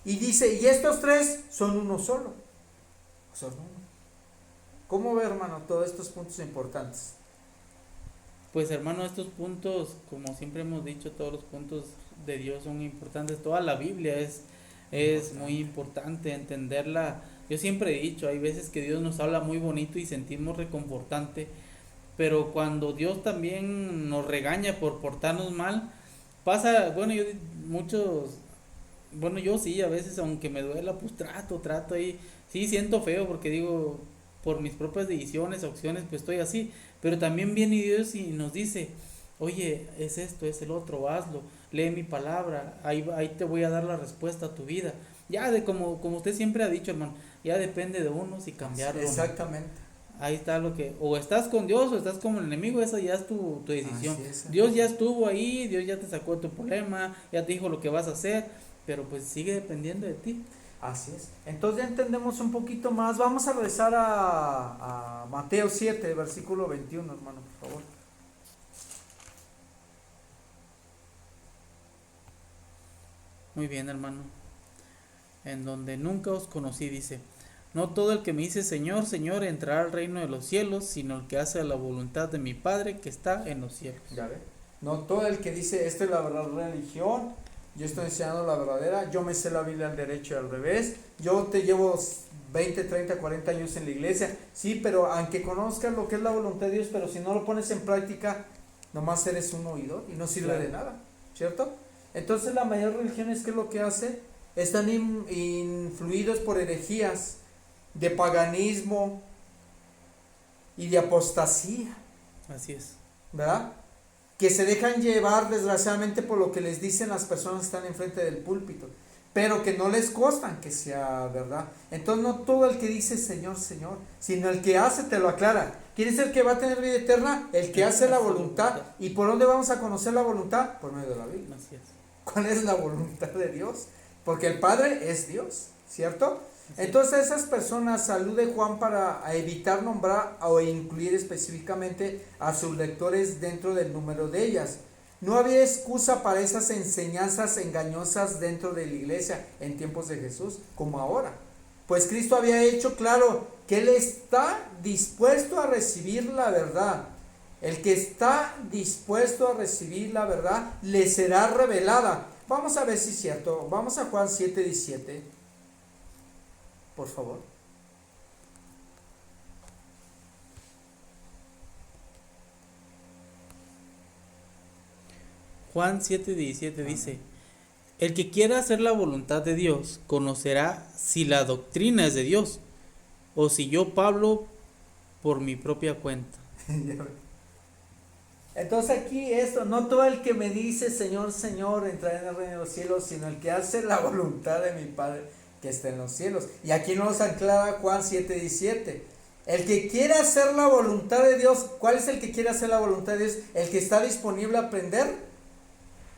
Y dice, y estos tres son uno solo. Son uno. ¿Cómo ve, hermano, todos estos puntos importantes? Pues hermano, estos puntos, como siempre hemos dicho, todos los puntos de Dios son importantes. Toda la Biblia es muy importante entenderla. Yo siempre he dicho, hay veces que Dios nos habla muy bonito y sentimos reconfortante, pero cuando Dios también nos regaña por portarnos mal, pasa, bueno, yo sí, a veces aunque me duela, pues trato ahí, sí siento feo porque digo, por mis propias decisiones, acciones, pues estoy así, pero también viene Dios y nos dice, oye, es esto, es el otro, hazlo, lee mi palabra, ahí te voy a dar la respuesta a tu vida. Ya como usted siempre ha dicho, hermano, ya depende de uno si cambiarlo. Exactamente. ¿No? Ahí está lo que, o estás con Dios o estás como el enemigo, esa ya es tu decisión. Es, Dios ya estuvo ahí, Dios ya te sacó de tu problema, ya te dijo lo que vas a hacer, pero pues sigue dependiendo de ti. Así es. Entonces ya entendemos un poquito más. Vamos a regresar a Mateo 7, versículo 21, hermano, por favor. Muy bien, hermano. En donde nunca os conocí, dice: No todo el que me dice Señor, Señor entrará al reino de los cielos, sino el que hace la voluntad de mi Padre que está en los cielos. Ya ve. No todo el que dice, esta es la verdadera religión, yo estoy enseñando la verdadera, yo me sé la Biblia al derecho y al revés, yo te llevo 20, 30, 40 años en la iglesia, sí, pero aunque conozcas lo que es la voluntad de Dios, pero si no lo pones en práctica, nomás eres un oidor y no sirve de nada, ¿cierto? Entonces la mayor religión es que lo que hace, están influidos por herejías, de paganismo y de apostasía. Así es. ¿Verdad? Que se dejan llevar desgraciadamente por lo que les dicen las personas que están enfrente del púlpito, pero que no les constan que sea verdad. Entonces no todo el que dice Señor, Señor, sino el que hace te lo aclara. ¿Quién es el que va a tener vida eterna? El que hace la voluntad. ¿Y por dónde vamos a conocer la voluntad? Por medio de la Biblia. Así es. ¿Cuál es la voluntad de Dios? Porque el Padre es Dios, ¿cierto? Entonces esas personas, alude Juan para evitar nombrar o incluir específicamente a sus lectores dentro del número de ellas. No había excusa para esas enseñanzas engañosas dentro de la iglesia en tiempos de Jesús como ahora. Pues Cristo había hecho claro que Él está dispuesto a recibir la verdad. El que está dispuesto a recibir la verdad le será revelada. Vamos a ver si es cierto. Vamos a Juan 7:17. Por favor. Juan 7:17 dice: El que quiera hacer la voluntad de Dios conocerá si la doctrina es de Dios o si yo, Pablo, por mi propia cuenta. Entonces aquí esto, no todo el que me dice Señor, Señor, entrará en el reino de los cielos, sino el que hace la voluntad de mi Padre que está en los cielos. Y aquí nos aclara Juan 7:17. El que quiere hacer la voluntad de Dios, ¿cuál es el que quiere hacer la voluntad de Dios? El que está disponible a aprender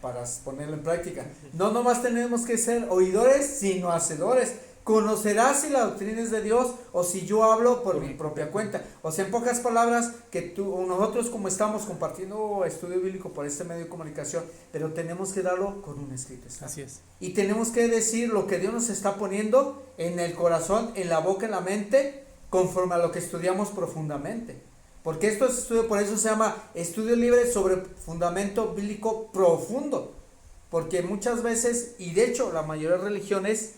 para ponerlo en práctica. No nomás tenemos que ser oidores, sino hacedores. Conocerás si la doctrina es de Dios o si yo hablo por mi propia cuenta. O sea, en pocas palabras, que nosotros como estamos compartiendo estudio bíblico por este medio de comunicación, pero tenemos que darlo con un escrito. Así es. Y tenemos que decir lo que Dios nos está poniendo en el corazón, en la boca, en la mente, conforme a lo que estudiamos profundamente. Porque esto es estudio, por eso se llama estudio libre sobre fundamento bíblico profundo. Porque muchas veces, y de hecho la mayoría de religiones,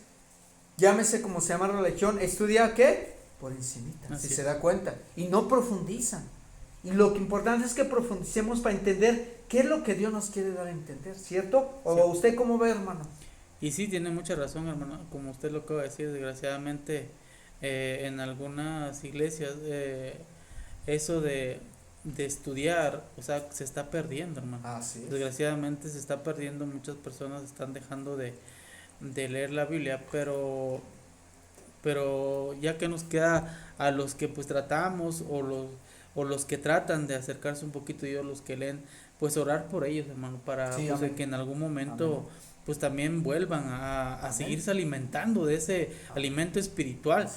llámese como se llama religión, estudia ¿qué? Por encimita, si se da cuenta, y no profundizan. Y lo que importante es que profundicemos para entender qué es lo que Dios nos quiere dar a entender, ¿cierto? ¿O sí. ¿Usted cómo ve, hermano? Y sí, tiene mucha razón, hermano, como usted lo acaba de decir, desgraciadamente en algunas iglesias eso de estudiar, o sea, se está perdiendo, hermano. Sí. Desgraciadamente se está perdiendo, muchas personas están dejando de leer la Biblia, pero ya que nos queda a los que pues tratamos o los que tratan de acercarse un poquito, y los que leen, pues orar por ellos, hermano, para sí, pues, que en algún momento amén. Pues también vuelvan a seguirse alimentando de ese alimento espiritual.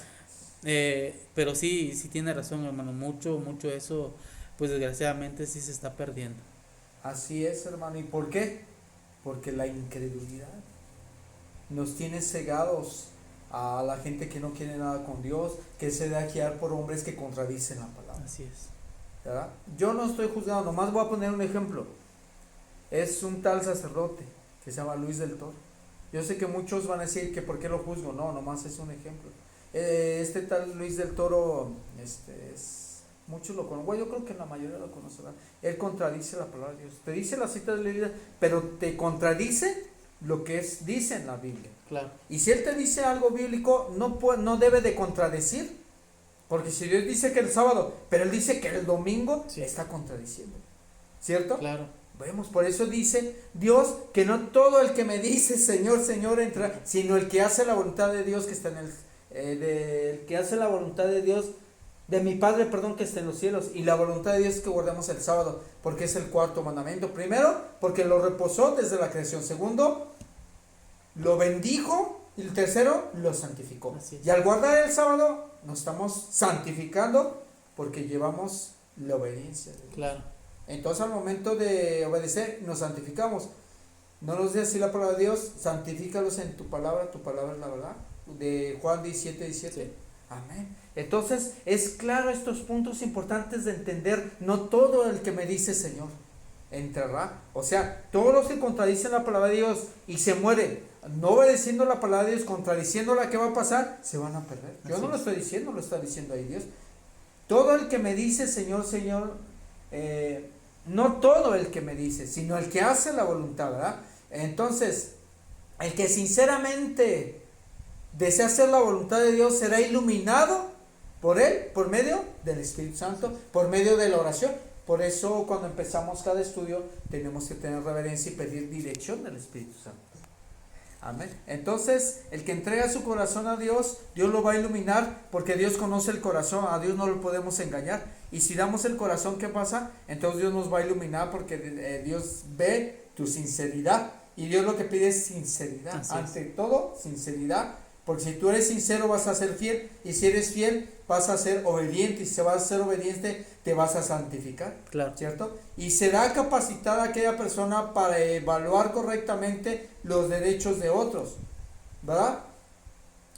Pero sí tiene razón, hermano, mucho eso pues desgraciadamente sí se está perdiendo. Así es, hermano. ¿Y por qué? Porque la incredulidad nos tiene cegados a la gente que no quiere nada con Dios, que se da guiar por hombres que contradicen la palabra. Así es. ¿Verdad? Yo no estoy juzgando, nomás voy a poner un ejemplo. Es un tal sacerdote que se llama Luis del Toro. Yo sé que muchos van a decir que por qué lo juzgo, no, nomás es un ejemplo. Este tal Luis del Toro, muchos lo conocen, yo creo que la mayoría lo conocerán. Él contradice la palabra de Dios, te dice la cita de la Biblia, pero te contradice lo que dice en la Biblia. Claro. Y si él te dice algo bíblico, no debe de contradecir, porque si Dios dice que el sábado, pero él dice que el domingo, sí, está contradiciendo, ¿cierto? Claro. Vemos, por eso dice Dios que no todo el que me dice Señor, Señor entra, sino el que hace la voluntad de Dios que está en el que hace la voluntad de Dios, de mi Padre, perdón, que está en los cielos. Y la voluntad de Dios es que guardemos el sábado, porque es el cuarto mandamiento. Primero, porque lo reposó desde la creación. Segundo, lo bendijo. Y el tercero, lo santificó. Y al guardar el sábado, nos estamos santificando porque llevamos la obediencia de Dios. Claro. Entonces al momento de obedecer, nos santificamos. No nos dice así la palabra de Dios, santifícalos en tu palabra es la verdad. De Juan 17:17. Sí. Amén. Entonces es claro estos puntos importantes de entender. No todo el que me dice Señor entrará. O sea, todos los que contradicen la palabra de Dios y se mueren no obedeciendo la palabra de Dios, contradiciéndola, ¿qué va a pasar? Se van a perder. Yo no lo estoy diciendo, lo está diciendo ahí Dios. Todo el que me dice Señor, Señor, no todo el que me dice, sino el que hace la voluntad, ¿verdad? Entonces, el que sinceramente desea hacer la voluntad de Dios será iluminado por él, por medio del Espíritu Santo, por medio de la oración. Por eso cuando empezamos cada estudio tenemos que tener reverencia y pedir dirección del Espíritu Santo. Amén. Entonces, el que entrega su corazón a Dios, Dios lo va a iluminar, porque Dios conoce el corazón, a Dios no lo podemos engañar. Y si damos el corazón, ¿qué pasa? Entonces Dios nos va a iluminar, porque Dios ve tu sinceridad. Y Dios lo que pide es sinceridad. Ante todo, sinceridad. Porque si tú eres sincero vas a ser fiel, y si eres fiel vas a ser obediente, y si vas a ser obediente te vas a santificar, claro, ¿cierto? Y será capacitada aquella persona para evaluar correctamente los derechos de otros, ¿verdad?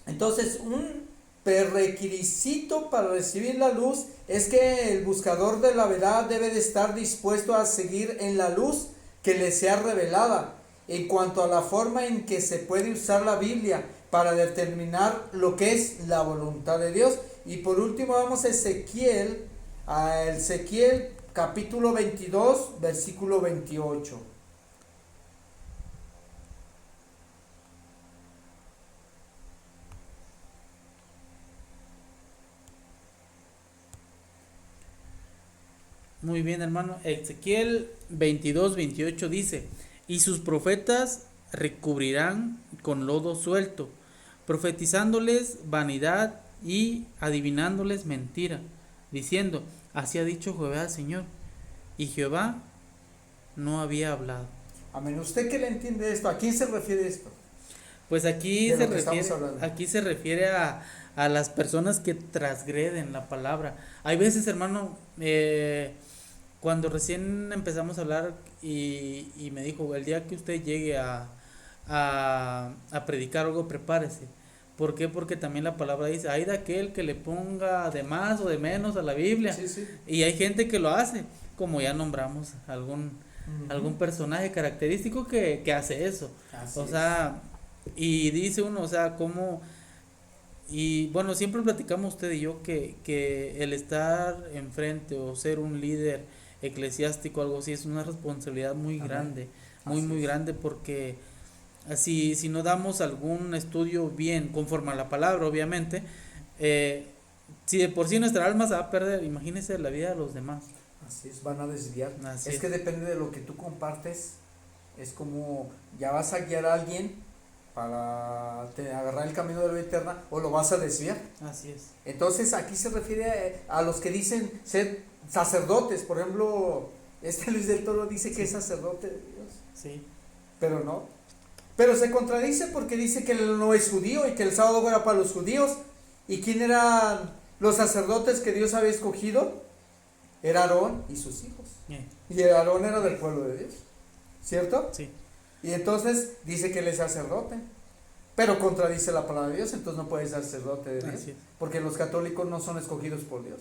Entonces un prerequisito para recibir la luz es que el buscador de la verdad debe de estar dispuesto a seguir en la luz que le sea revelada en cuanto a la forma en que se puede usar la Biblia para determinar lo que es la voluntad de Dios. Y por último vamos a Ezequiel capítulo 22, versículo 28. Muy bien, hermano. Ezequiel 22:28 dice, y sus profetas recubrirán con lodo suelto, profetizándoles vanidad y adivinándoles mentira, diciendo, así ha dicho Jehová el Señor. Y Jehová no había hablado. Amén. ¿Usted qué le entiende de esto? ¿A quién se refiere esto? Pues aquí De se lo que estamos refiere, hablando. aquí se refiere a las personas que transgreden la palabra. Hay veces, hermano, cuando recién empezamos a hablar y me dijo, el día que usted llegue a predicar algo, prepárese. ¿Por qué? Porque también la palabra dice, hay de aquel que le ponga de más o de menos a la Biblia. Sí, sí. Y hay gente que lo hace, como ya nombramos algún personaje característico que hace eso. Así O es. sea, y dice uno, o sea, cómo, y bueno, siempre platicamos usted y yo que el estar enfrente o ser un líder eclesiástico, algo así, es una responsabilidad muy Amén. grande, Así muy es. grande, porque así, si no damos algún estudio bien, conforme a la palabra, obviamente, si de por sí nuestra alma se va a perder, imagínese la vida de los demás. Así es, van a desviar. Así Es es. que depende de lo que tú compartes. Es como ya vas a guiar a alguien para agarrar el camino de la vida eterna o lo vas a desviar. Así es. Entonces aquí se refiere a los que dicen ser sacerdotes. Por ejemplo, Luis del Toro dice que es sacerdote de Dios, Sí. pero no. Pero se contradice porque dice que él no es judío y que el sábado era para los judíos. ¿Y quién eran los sacerdotes que Dios había escogido? Era Aarón y sus hijos. Y Aarón era del pueblo de Dios, ¿cierto? Sí. Y entonces dice que él es sacerdote, pero contradice la palabra de Dios, entonces no puede ser sacerdote de Dios, Así es. porque los católicos no son escogidos por Dios,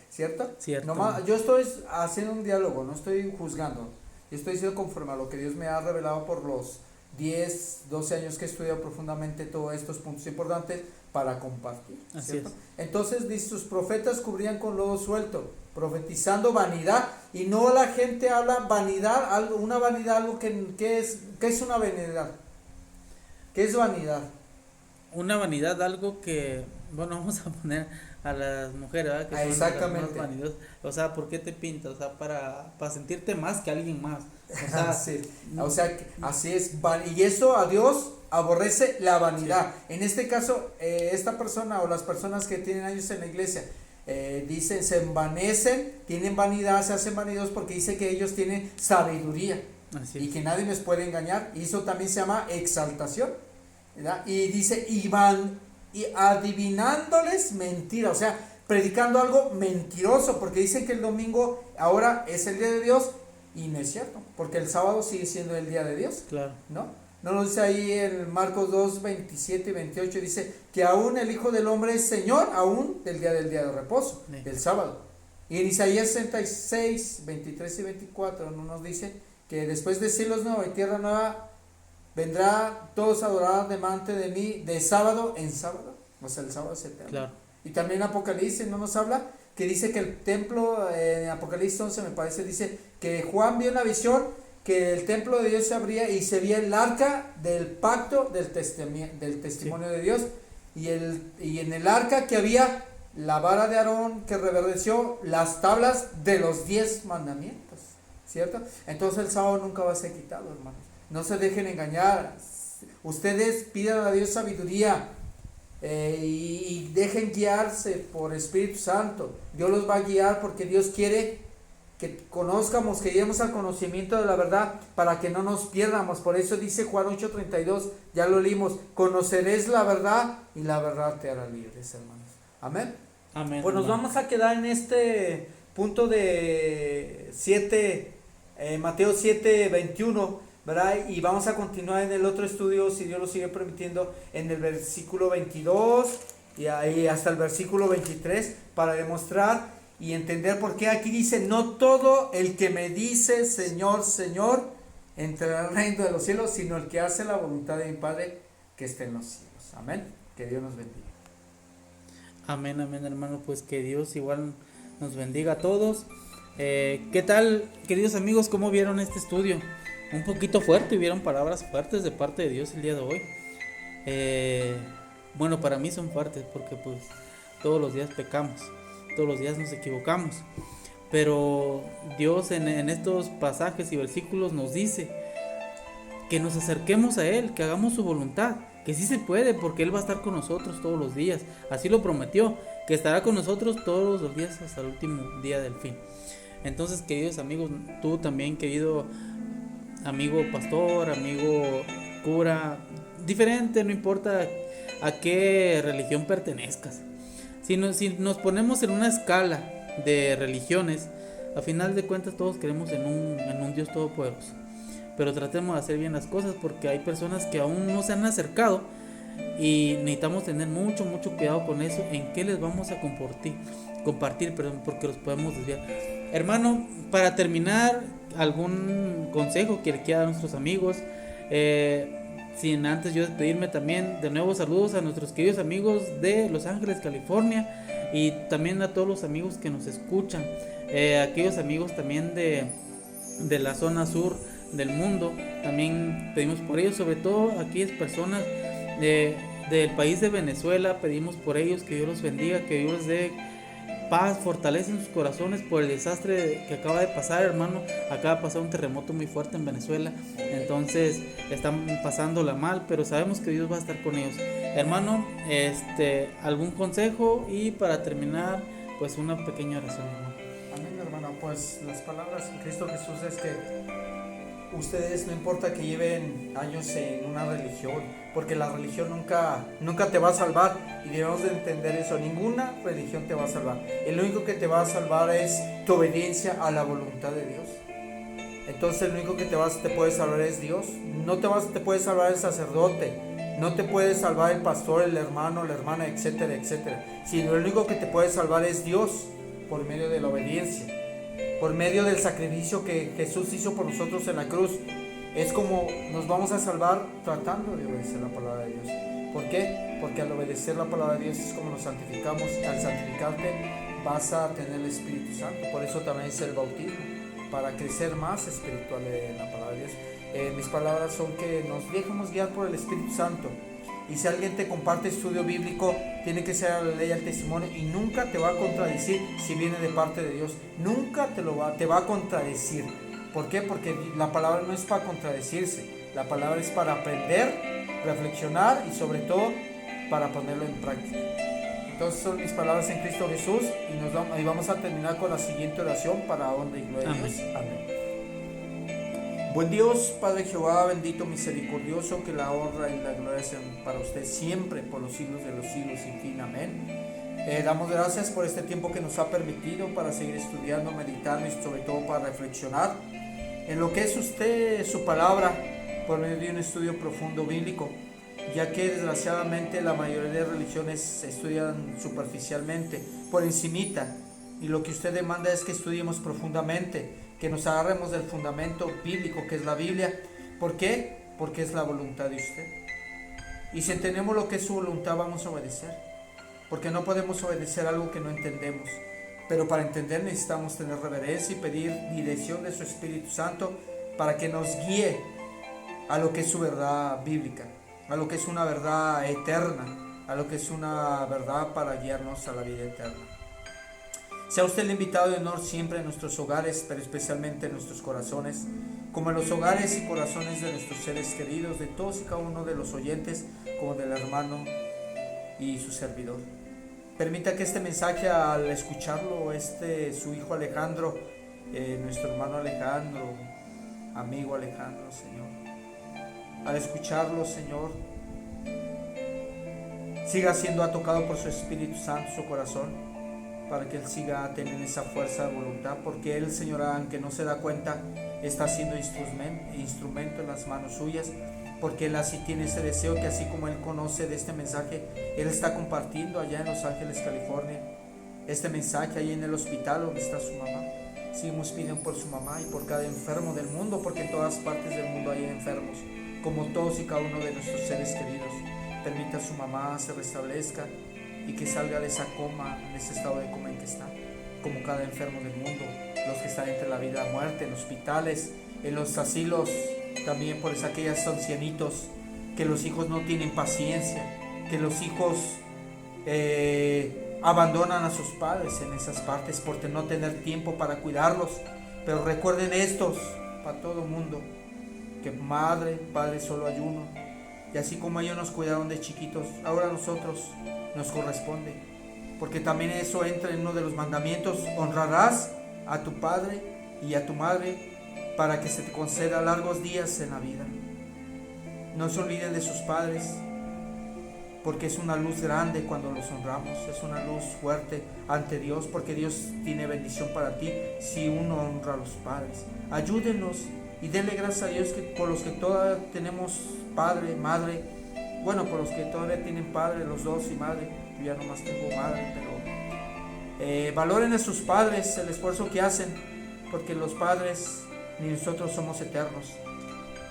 ¿cierto? Cierto. Nomás, yo estoy haciendo un diálogo, no estoy juzgando, yo estoy diciendo conforme a lo que Dios me ha revelado por los 10, 12 años que he estudiado profundamente todos estos puntos importantes para compartir, Así ¿cierto? es. Entonces dice, sus profetas cubrían con lodo suelto, profetizando vanidad, y no la gente habla vanidad, algo, una vanidad, algo que es una vanidad. ¿Qué es vanidad? Una vanidad, algo que, bueno, vamos a poner a las mujeres, ¿verdad? Que son Exactamente. las más vanidosas. O sea, ¿por qué te pintas? O sea, para sentirte más que alguien más. O sea, Sí. O sea, así es, y eso a Dios aborrece la vanidad. En este caso, esta persona o las personas que tienen años en la iglesia, dicen, se envanecen, tienen vanidad, se hacen vanidosos porque dice que ellos tienen sabiduría así y es. que nadie les puede engañar, y eso también se llama exaltación, ¿verdad? Y dice, y van y adivinándoles mentira, o sea, predicando algo mentiroso, porque dicen que el domingo ahora es el día de Dios, y no es cierto, porque el sábado sigue siendo el día de Dios, Claro. ¿no? No nos dice ahí en Marcos 2, 27 y 28, dice que aún el Hijo del Hombre es Señor, aún del día de reposo, Sí. del sábado. Y en Isaías 66, 23 y 24 no nos dice que después de cielos nuevos y tierra nueva, vendrá todos a adorar delante de mí de sábado en sábado, o sea, el sábado es eterno. Claro. Y también Apocalipsis no nos habla, que dice que el templo, en Apocalipsis 11 me parece, dice que Juan vio una visión, que el templo de Dios se abría y se veía el arca del pacto del testimonio de Dios, y en el arca que había la vara de Aarón que reverdeció las tablas de los 10 mandamientos, ¿cierto? Entonces el sábado nunca va a ser quitado, hermanos. No se dejen engañar. Ustedes pidan a Dios sabiduría, y dejen guiarse por Espíritu Santo. Dios los va a guiar porque Dios quiere que conozcamos, que lleguemos al conocimiento de la verdad para que no nos pierdamos. Por eso dice Juan 8:32, ya lo leímos, conoceréis la verdad y la verdad te hará libres, hermanos. Amén. Amén. Pues nos amén. vamos a quedar en este punto de 7, Mateo 7:21, ¿verdad? Y vamos a continuar en el otro estudio, si Dios lo sigue permitiendo, en el versículo 22 y ahí hasta el versículo 23, para demostrar y entender por qué aquí dice, no todo el que me dice Señor, Señor, entrará al reino de los cielos, sino el que hace la voluntad de mi Padre que esté en los cielos. Amén. Que Dios nos bendiga. Amén, amén, hermano. Pues que Dios igual nos bendiga a todos. ¿Qué tal, queridos amigos? ¿Cómo vieron este estudio? Un poquito fuerte, vieron palabras fuertes de parte de Dios el día de hoy. Bueno, para mí son fuertes porque pues todos los días pecamos, todos los días nos equivocamos. Pero Dios en estos pasajes y versículos nos dice que nos acerquemos a Él, que hagamos su voluntad, que sí se puede, porque Él va a estar con nosotros todos los días. Así lo prometió, que estará con nosotros todos los días hasta el último día del fin. Entonces, queridos amigos, tú también, querido amigo pastor, amigo cura, diferente, no importa a qué religión pertenezcas. Si nos ponemos en una escala de religiones, a final de cuentas todos creemos en un Dios todopoderoso. Pero tratemos de hacer bien las cosas, porque hay personas que aún no se han acercado y necesitamos tener mucho cuidado con eso, en qué les vamos a compartir, porque los podemos desviar. Hermano, para terminar, algún consejo que le quiera dar a nuestros amigos, sin antes yo despedirme también, de nuevo saludos a nuestros queridos amigos de Los Ángeles, California, y también a todos los amigos que nos escuchan, aquellos amigos también de la zona sur del mundo, también pedimos por ellos, sobre todo aquellas personas del país de Venezuela, pedimos por ellos, que Dios los bendiga, que Dios les dé paz, fortalece en sus corazones por el desastre que acaba de pasar, hermano. Acaba de pasar un terremoto muy fuerte en Venezuela, entonces están pasándola mal, pero sabemos que Dios va a estar con ellos. Hermano, algún consejo, y para terminar, pues una pequeña oración, hermano. Amén, hermano. Pues las palabras de Cristo Jesús es que ustedes, no importa que lleven años en una religión, porque la religión nunca te va a salvar, y debemos de entender eso. Ninguna religión te va a salvar. El único que te va a salvar es tu obediencia a la voluntad de Dios. Entonces el único que te puede salvar es Dios. No te puede salvar el sacerdote, no te puede salvar el pastor, el hermano, la hermana, etcétera, etcétera. Sino el único que te puede salvar es Dios, por medio de la obediencia, por medio del sacrificio que Jesús hizo por nosotros en la cruz. Es como nos vamos a salvar tratando de obedecer la palabra de Dios. ¿Por qué? Porque al obedecer la palabra de Dios es como nos santificamos. Al santificarte vas a tener el Espíritu Santo. Por eso también es el bautismo, para crecer más espiritual en la palabra de Dios. Mis palabras son que nos dejemos guiar por el Espíritu Santo. Y si alguien te comparte estudio bíblico, tiene que ser a la ley, al testimonio, y nunca te va a contradecir si viene de parte de Dios. Nunca te va a contradecir. ¿Por qué? Porque la palabra no es para contradecirse. La palabra es para aprender, reflexionar y sobre todo para ponerlo en práctica. Entonces son mis palabras en Cristo Jesús, y vamos a terminar con la siguiente oración para honra y gloria de Dios. Amén. Buen Dios, Padre Jehová, bendito, misericordioso, que la honra y la gloria sean para usted siempre, por los siglos de los siglos, sin fin. Amén. Damos gracias por este tiempo que nos ha permitido para seguir estudiando, meditando y sobre todo para reflexionar en lo que es usted, su palabra, por medio de un estudio profundo bíblico, ya que desgraciadamente la mayoría de religiones se estudian superficialmente, por encimita, y lo que usted demanda es que estudiemos profundamente, que nos agarremos del fundamento bíblico que es la Biblia. ¿Por qué? Porque es la voluntad de usted. Y si entendemos lo que es su voluntad, vamos a obedecer, porque no podemos obedecer algo que no entendemos. Pero para entender necesitamos tener reverencia y pedir dirección de su Espíritu Santo para que nos guíe a lo que es su verdad bíblica, a lo que es una verdad eterna, a lo que es una verdad para guiarnos a la vida eterna. Sea usted el invitado de honor siempre en nuestros hogares, pero especialmente en nuestros corazones, como en los hogares y corazones de nuestros seres queridos, de todos y cada uno de los oyentes, como del hermano y su servidor. Permita que este mensaje, al escucharlo, su hijo Alejandro, nuestro hermano Alejandro, amigo Alejandro, Señor, al escucharlo, Señor, siga siendo tocado por su Espíritu Santo su corazón, para que él siga teniendo esa fuerza de voluntad, porque él, Señor, aunque no se da cuenta, está siendo instrumento en las manos suyas, porque él así tiene ese deseo, que así como él conoce de este mensaje, él está compartiendo allá en Los Ángeles, California, este mensaje ahí en el hospital donde está su mamá. Seguimos pidiendo por su mamá y por cada enfermo del mundo, porque en todas partes del mundo hay enfermos, como todos y cada uno de nuestros seres queridos. Permita a su mamá se restablezca y que salga de esa coma, de ese estado de coma en que está, como cada enfermo del mundo, los que están entre la vida y la muerte, en hospitales, en los asilos, también por aquellos ancianitos, que los hijos no tienen paciencia, que los hijos abandonan a sus padres en esas partes por no tener tiempo para cuidarlos. Pero recuerden estos, para todo el mundo, que madre, padre solo hay uno. Y así como ellos nos cuidaron de chiquitos, ahora a nosotros nos corresponde. Porque también eso entra en uno de los mandamientos: honrarás a tu padre y a tu madre para que se te conceda largos días en la vida. No se olviden de sus padres, porque es una luz grande cuando los honramos, es una luz fuerte ante Dios, porque Dios tiene bendición para ti si uno honra a los padres. Ayúdenos y denle gracias a Dios que por los que todavía tenemos padre, madre, bueno, por los que todavía tienen padre, los dos, y madre. Yo ya nomás tengo madre, pero valoren a sus padres, el esfuerzo que hacen, porque los padres ni nosotros somos eternos.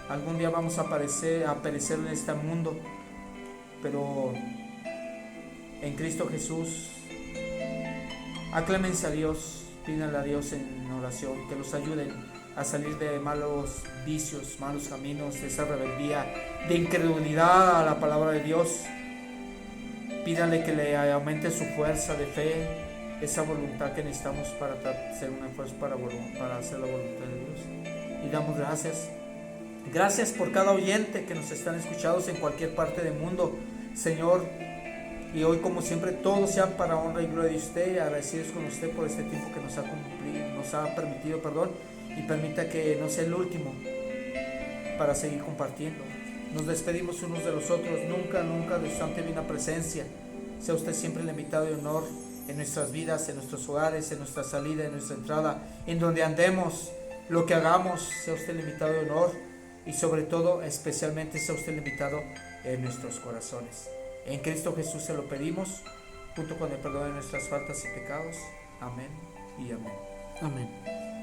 Algún día vamos a perecer en este mundo, pero en Cristo Jesús aclámense a Dios, pídanle a Dios en oración que los ayuden a salir de malos vicios, malos caminos, de esa rebeldía, de incredulidad a la palabra de Dios. Pídanle que le aumente su fuerza de fe, esa voluntad que necesitamos para hacer un esfuerzo para hacer la voluntad de Dios. Y damos gracias. Gracias por cada oyente que nos están escuchando en cualquier parte del mundo, Señor. Y hoy, como siempre, todo sea para honra y gloria de usted. Agradecidos con usted por este tiempo que nos ha permitido, y permita que no sea el último para seguir compartiendo. Nos despedimos unos de los otros, nunca de su santa divina presencia. Sea usted siempre el invitado de honor en nuestras vidas, en nuestros hogares, en nuestra salida, en nuestra entrada, en donde andemos, lo que hagamos, sea usted el invitado de honor. Y sobre todo, especialmente, sea usted el invitado en nuestros corazones. En Cristo Jesús se lo pedimos, junto con el perdón de nuestras faltas y pecados. Amén y amén. Amén.